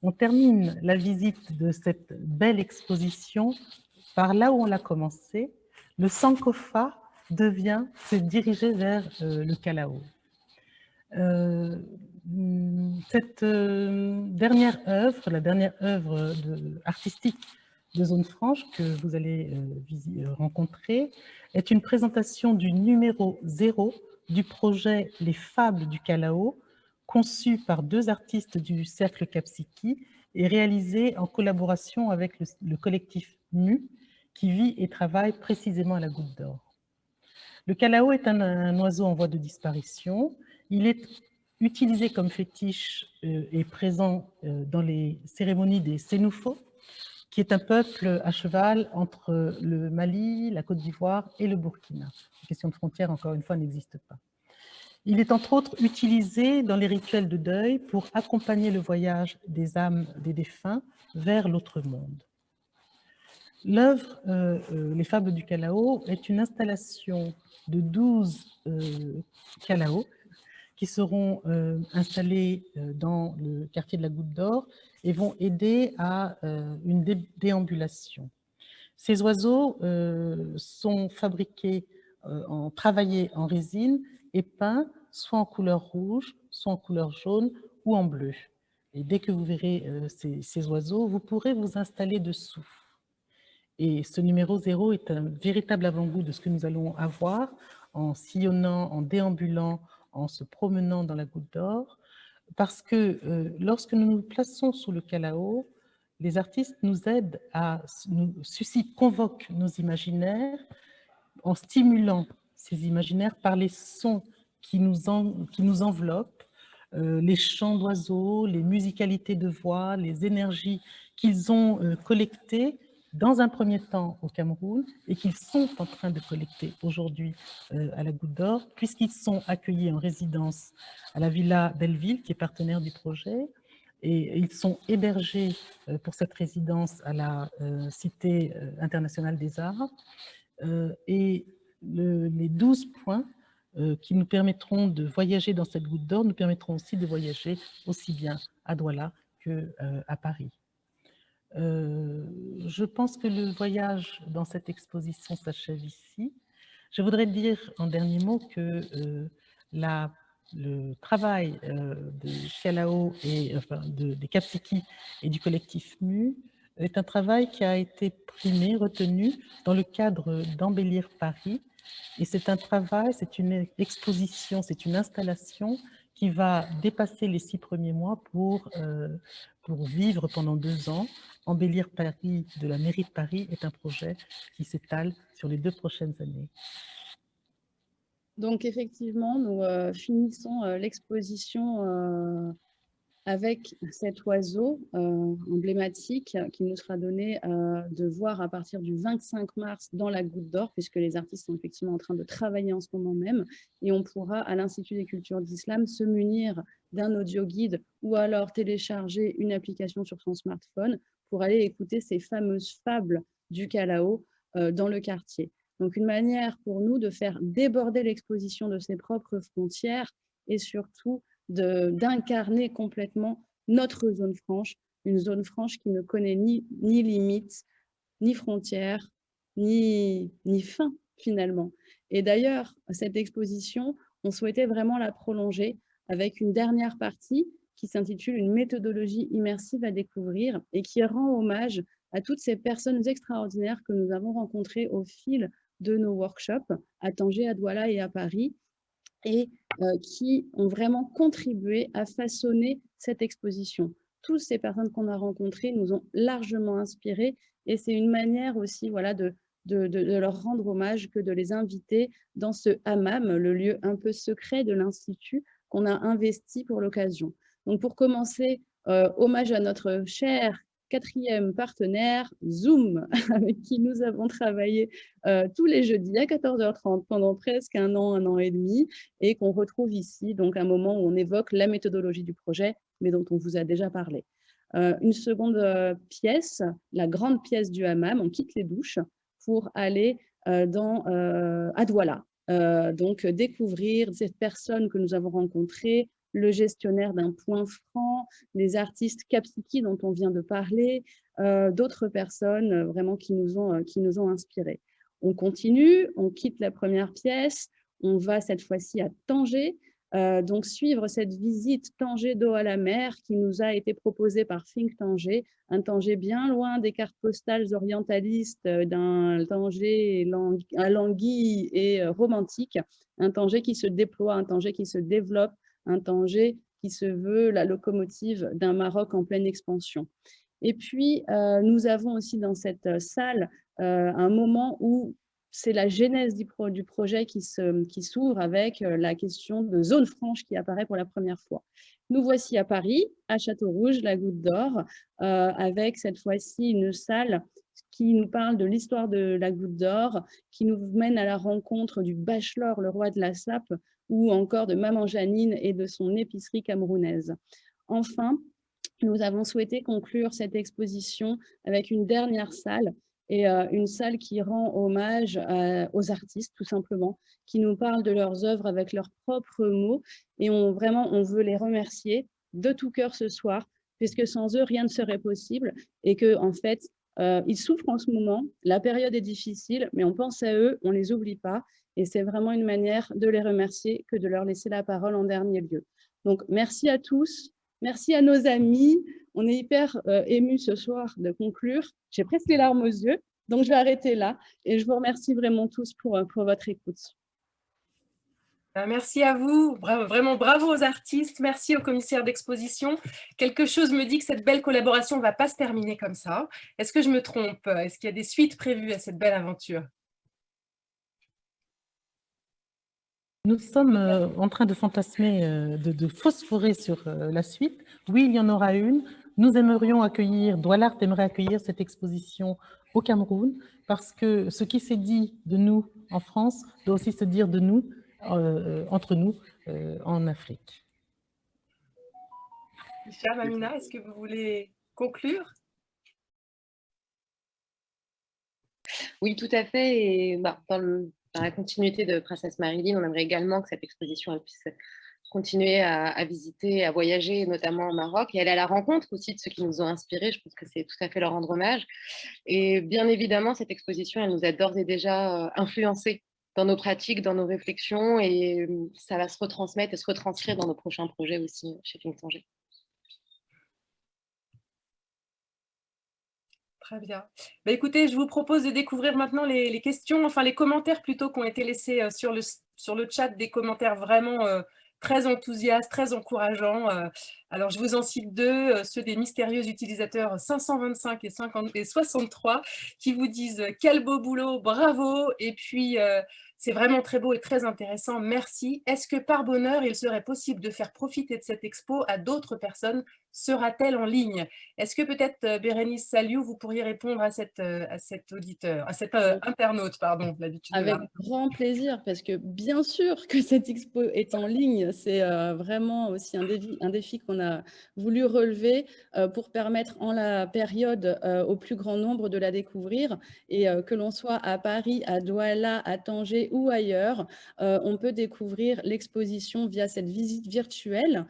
On termine la visite de cette belle exposition par là où on l'a commencé. Le Sankofa devient se diriger vers le Kalao. Cette dernière œuvre, la dernière œuvre artistique de Zone Franche que vous allez rencontrer, est une présentation du numéro 0 du projet Les Fables du Kalao, conçu par deux artistes du Cercle Kapsiki et réalisé en collaboration avec le collectif MU, qui vit et travaille précisément à la Goutte d'Or. Le Kalao est un oiseau en voie de disparition. Il est utilisé comme fétiche et présent dans les cérémonies des Sénoufo, qui est un peuple à cheval entre le Mali, la Côte d'Ivoire et le Burkina. La question de frontière, encore une fois, n'existe pas. Il est entre autres utilisé dans les rituels de deuil pour accompagner le voyage des âmes des défunts vers l'autre monde. L'œuvre Les Fables du Kalao est une installation de 12 Kalao qui seront installés dans le quartier de la Goutte d'Or et vont aider à une déambulation. Ces oiseaux sont fabriqués, travaillés en résine et peints soit en couleur rouge, soit en couleur jaune ou en bleu. Et dès que vous verrez ces oiseaux, vous pourrez vous installer dessous. Et ce numéro 0 est un véritable avant-goût de ce que nous allons avoir en sillonnant, en déambulant, en se promenant dans la Goutte d'Or, parce que lorsque nous nous plaçons sous le Kalao, les artistes nous aident convoquent nos imaginaires en stimulant ces imaginaires par les sons qui nous enveloppent, les chants d'oiseaux, les musicalités de voix, les énergies qu'ils ont collectées dans un premier temps au Cameroun et qu'ils sont en train de collecter aujourd'hui à la Goutte d'Or, puisqu'ils sont accueillis en résidence à la Villa Belleville, qui est partenaire du projet, et ils sont hébergés pour cette résidence à la Cité internationale des arts. Et les 12 points qui nous permettront de voyager dans cette Goutte d'Or nous permettront aussi de voyager aussi bien à Douala qu'à Paris. Je pense que le voyage dans cette exposition s'achève ici. Je voudrais dire en dernier mot que le travail de Kalao et enfin, des Kapsiki et du collectif MU est un travail qui a été primé, retenu dans le cadre d'Embellir Paris. Et c'est un travail, c'est une exposition, c'est une installation qui va dépasser les 6 premiers mois pour vivre pendant 2 ans. Embellir Paris de la mairie de Paris est un projet qui s'étale sur les 2 prochaines années. Donc effectivement, nous finissons l'exposition avec cet oiseau emblématique qui nous sera donné de voir à partir du 25 mars dans la Goutte d'Or, puisque les artistes sont effectivement en train de travailler en ce moment même, et on pourra à l'Institut des cultures d'Islam se munir d'un audio guide ou alors télécharger une application sur son smartphone pour aller écouter ces fameuses fables du Kalao dans le quartier. Donc une manière pour nous de faire déborder l'exposition de ses propres frontières et surtout d'incarner complètement notre zone franche, une zone franche qui ne connaît ni limites, ni frontières, ni fin finalement. Et d'ailleurs, cette exposition, on souhaitait vraiment la prolonger avec une dernière partie qui s'intitule « Une méthodologie immersive à découvrir » et qui rend hommage à toutes ces personnes extraordinaires que nous avons rencontrées au fil de nos workshops à Tanger, à Douala et à Paris, et qui ont vraiment contribué à façonner cette exposition. Toutes ces personnes qu'on a rencontrées nous ont largement inspirés, et c'est une manière aussi voilà, de leur rendre hommage que de les inviter dans ce hammam, le lieu un peu secret de l'Institut qu'on a investi pour l'occasion. Donc pour commencer, hommage à notre cher 4e partenaire, Zoom, avec qui nous avons travaillé tous les jeudis à 14h30 pendant presque un an et demi, et qu'on retrouve ici, donc un moment où on évoque la méthodologie du projet, mais dont on vous a déjà parlé. Une seconde pièce, la grande pièce du hammam, on quitte les douches pour aller à Douala, donc découvrir cette personne que nous avons rencontrée, le gestionnaire d'un point franc, les artistes Kapsiki dont on vient de parler, d'autres personnes vraiment qui nous ont inspirés. On continue, on quitte la première pièce, on va cette fois-ci à Tanger, donc suivre cette visite Tanger d'eau à la mer qui nous a été proposée par Think Tanger, un Tanger bien loin des cartes postales orientalistes d'un Tanger languille et romantique, un Tanger qui se déploie, un Tanger qui se développe, un Tanger qui se veut la locomotive d'un Maroc en pleine expansion. Et puis, nous avons aussi dans cette salle un moment où c'est la genèse du projet qui s'ouvre avec la question de zone franche qui apparaît pour la première fois. Nous voici à Paris, à Château-Rouge, la Goutte d'Or, avec cette fois-ci une salle qui nous parle de l'histoire de la Goutte d'Or, qui nous mène à la rencontre du Bachelor, le roi de la sape, ou encore de Maman Janine et de son épicerie camerounaise. Enfin, nous avons souhaité conclure cette exposition avec une dernière salle, et une salle qui rend hommage aux artistes, tout simplement, qui nous parlent de leurs œuvres avec leurs propres mots, et on veut les remercier de tout cœur ce soir, puisque sans eux, rien ne serait possible, et que en fait, ils souffrent en ce moment, la période est difficile, mais on pense à eux, on ne les oublie pas, et c'est vraiment une manière de les remercier que de leur laisser la parole en dernier lieu. Donc, merci à tous, merci à nos amis. On est hyper émus ce soir de conclure. J'ai presque les larmes aux yeux, donc je vais arrêter là. Et je vous remercie vraiment tous pour votre écoute. Merci à vous, vraiment bravo aux artistes, merci aux commissaires d'exposition. Quelque chose me dit que cette belle collaboration ne va pas se terminer comme ça. Est-ce que je me trompe? Est-ce qu'il y a des suites prévues à cette belle aventure? Nous sommes en train de fantasmer, de phosphorer sur la suite. Oui, il y en aura une. Nous aimerions accueillir, Douala aimerait accueillir cette exposition au Cameroun, parce que ce qui s'est dit de nous en France doit aussi se dire de nous, entre nous, en Afrique. Hicham, Amina, est-ce que vous voulez conclure? Oui, tout à fait. Et dans la continuité de Princesse Marilyn, on aimerait également que cette exposition elle puisse continuer à visiter, à voyager, notamment au Maroc, et aller à la rencontre aussi de ceux qui nous ont inspirés. Je pense que c'est tout à fait leur rendre hommage. Et bien évidemment, cette exposition, elle nous a d'ores et déjà influencés dans nos pratiques, dans nos réflexions, et ça va se retransmettre et se retranscrire dans nos prochains projets aussi chez Think Tanger. Très bien. Bah, écoutez, je vous propose de découvrir maintenant les questions, enfin les commentaires plutôt qui ont été laissés sur le chat, des commentaires vraiment très enthousiastes, très encourageants. Alors, je vous en cite deux, ceux des mystérieux utilisateurs 525 et 63 qui vous disent « Quel beau boulot, bravo !» Et puis, c'est vraiment très beau et très intéressant, merci. Est-ce que par bonheur, il serait possible de faire profiter de cette expo à d'autres personnes? Sera-t-elle en ligne? Est-ce que peut-être, Bérénice Saliou, vous pourriez répondre à cet auditeur, à cet internaute, pardon, l'habitude de Avec grand plaisir, parce que bien sûr que cette expo est en ligne, c'est vraiment aussi un défi qu'on a voulu relever pour permettre en la période au plus grand nombre de la découvrir, et que l'on soit à Paris, à Douala, à Tanger ou ailleurs, on peut découvrir l'exposition via cette visite virtuelle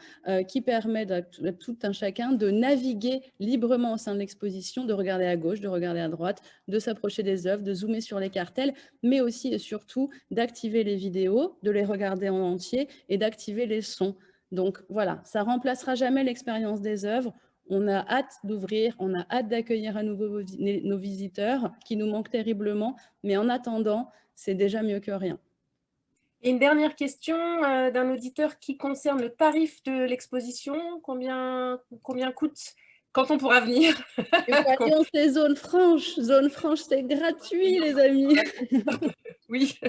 qui permet à tout un chacun de naviguer librement au sein de l'exposition, de regarder à gauche, de regarder à droite, de s'approcher des œuvres, de zoomer sur les cartels, mais aussi et surtout d'activer les vidéos, de les regarder en entier et d'activer les sons. Donc voilà, ça remplacera jamais l'expérience des œuvres. On a hâte d'ouvrir, on a hâte d'accueillir à nouveau nos visiteurs qui nous manquent terriblement, mais en attendant, c'est déjà mieux que rien. Et une dernière question d'un auditeur qui concerne le tarif de l'exposition. Combien coûte? Quand on pourra venir? Voyons, c'est zone franche. Zone franche, c'est gratuit, les amis. Oui.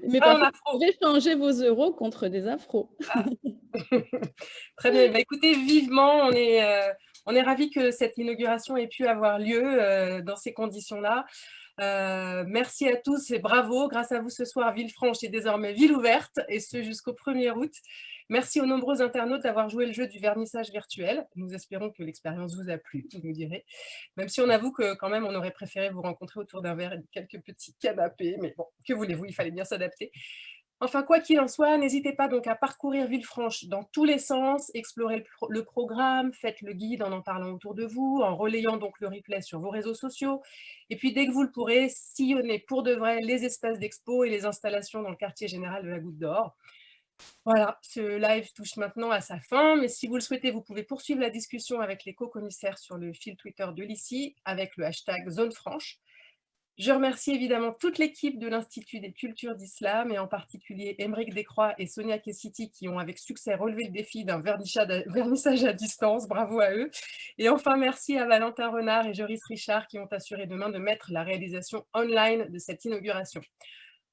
Mais par contre, vous pouvez changer vos euros contre des afros. Ah. Très bien. Bah, écoutez, vivement, on est ravis que cette inauguration ait pu avoir lieu dans ces conditions-là. Merci à tous et bravo. Grâce à vous ce soir, Villefranche est désormais ville ouverte, et ce jusqu'au 1er août. Merci aux nombreux internautes d'avoir joué le jeu du vernissage virtuel. Nous espérons que l'expérience vous a plu, vous nous direz. Même si on avoue que quand même, on aurait préféré vous rencontrer autour d'un verre et de quelques petits canapés. Mais bon, que voulez-vous, il fallait bien s'adapter. Enfin, quoi qu'il en soit, n'hésitez pas donc à parcourir Villefranche dans tous les sens, explorer le programme, faites le guide en parlant autour de vous, en relayant donc le replay sur vos réseaux sociaux. Et puis, dès que vous le pourrez, sillonnez pour de vrai les espaces d'expo et les installations dans le quartier général de la Goutte d'Or. Voilà, ce live touche maintenant à sa fin, mais si vous le souhaitez, vous pouvez poursuivre la discussion avec les co-commissaires sur le fil Twitter de l'ICI avec le hashtag ZoneFranche. Je remercie évidemment toute l'équipe de l'Institut des cultures d'Islam, et en particulier Émeric Descroix et Sonia Kessiti qui ont avec succès relevé le défi d'un vernissage à distance. Bravo à eux. Et enfin, merci à Valentin Renard et Joris Richard qui ont assuré de main de maître la réalisation online de cette inauguration.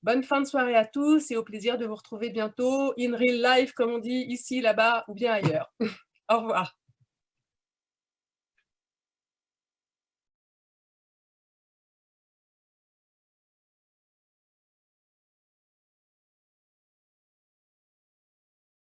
Bonne fin de soirée à tous et au plaisir de vous retrouver bientôt in real life, comme on dit, ici, là-bas ou bien ailleurs. Au revoir.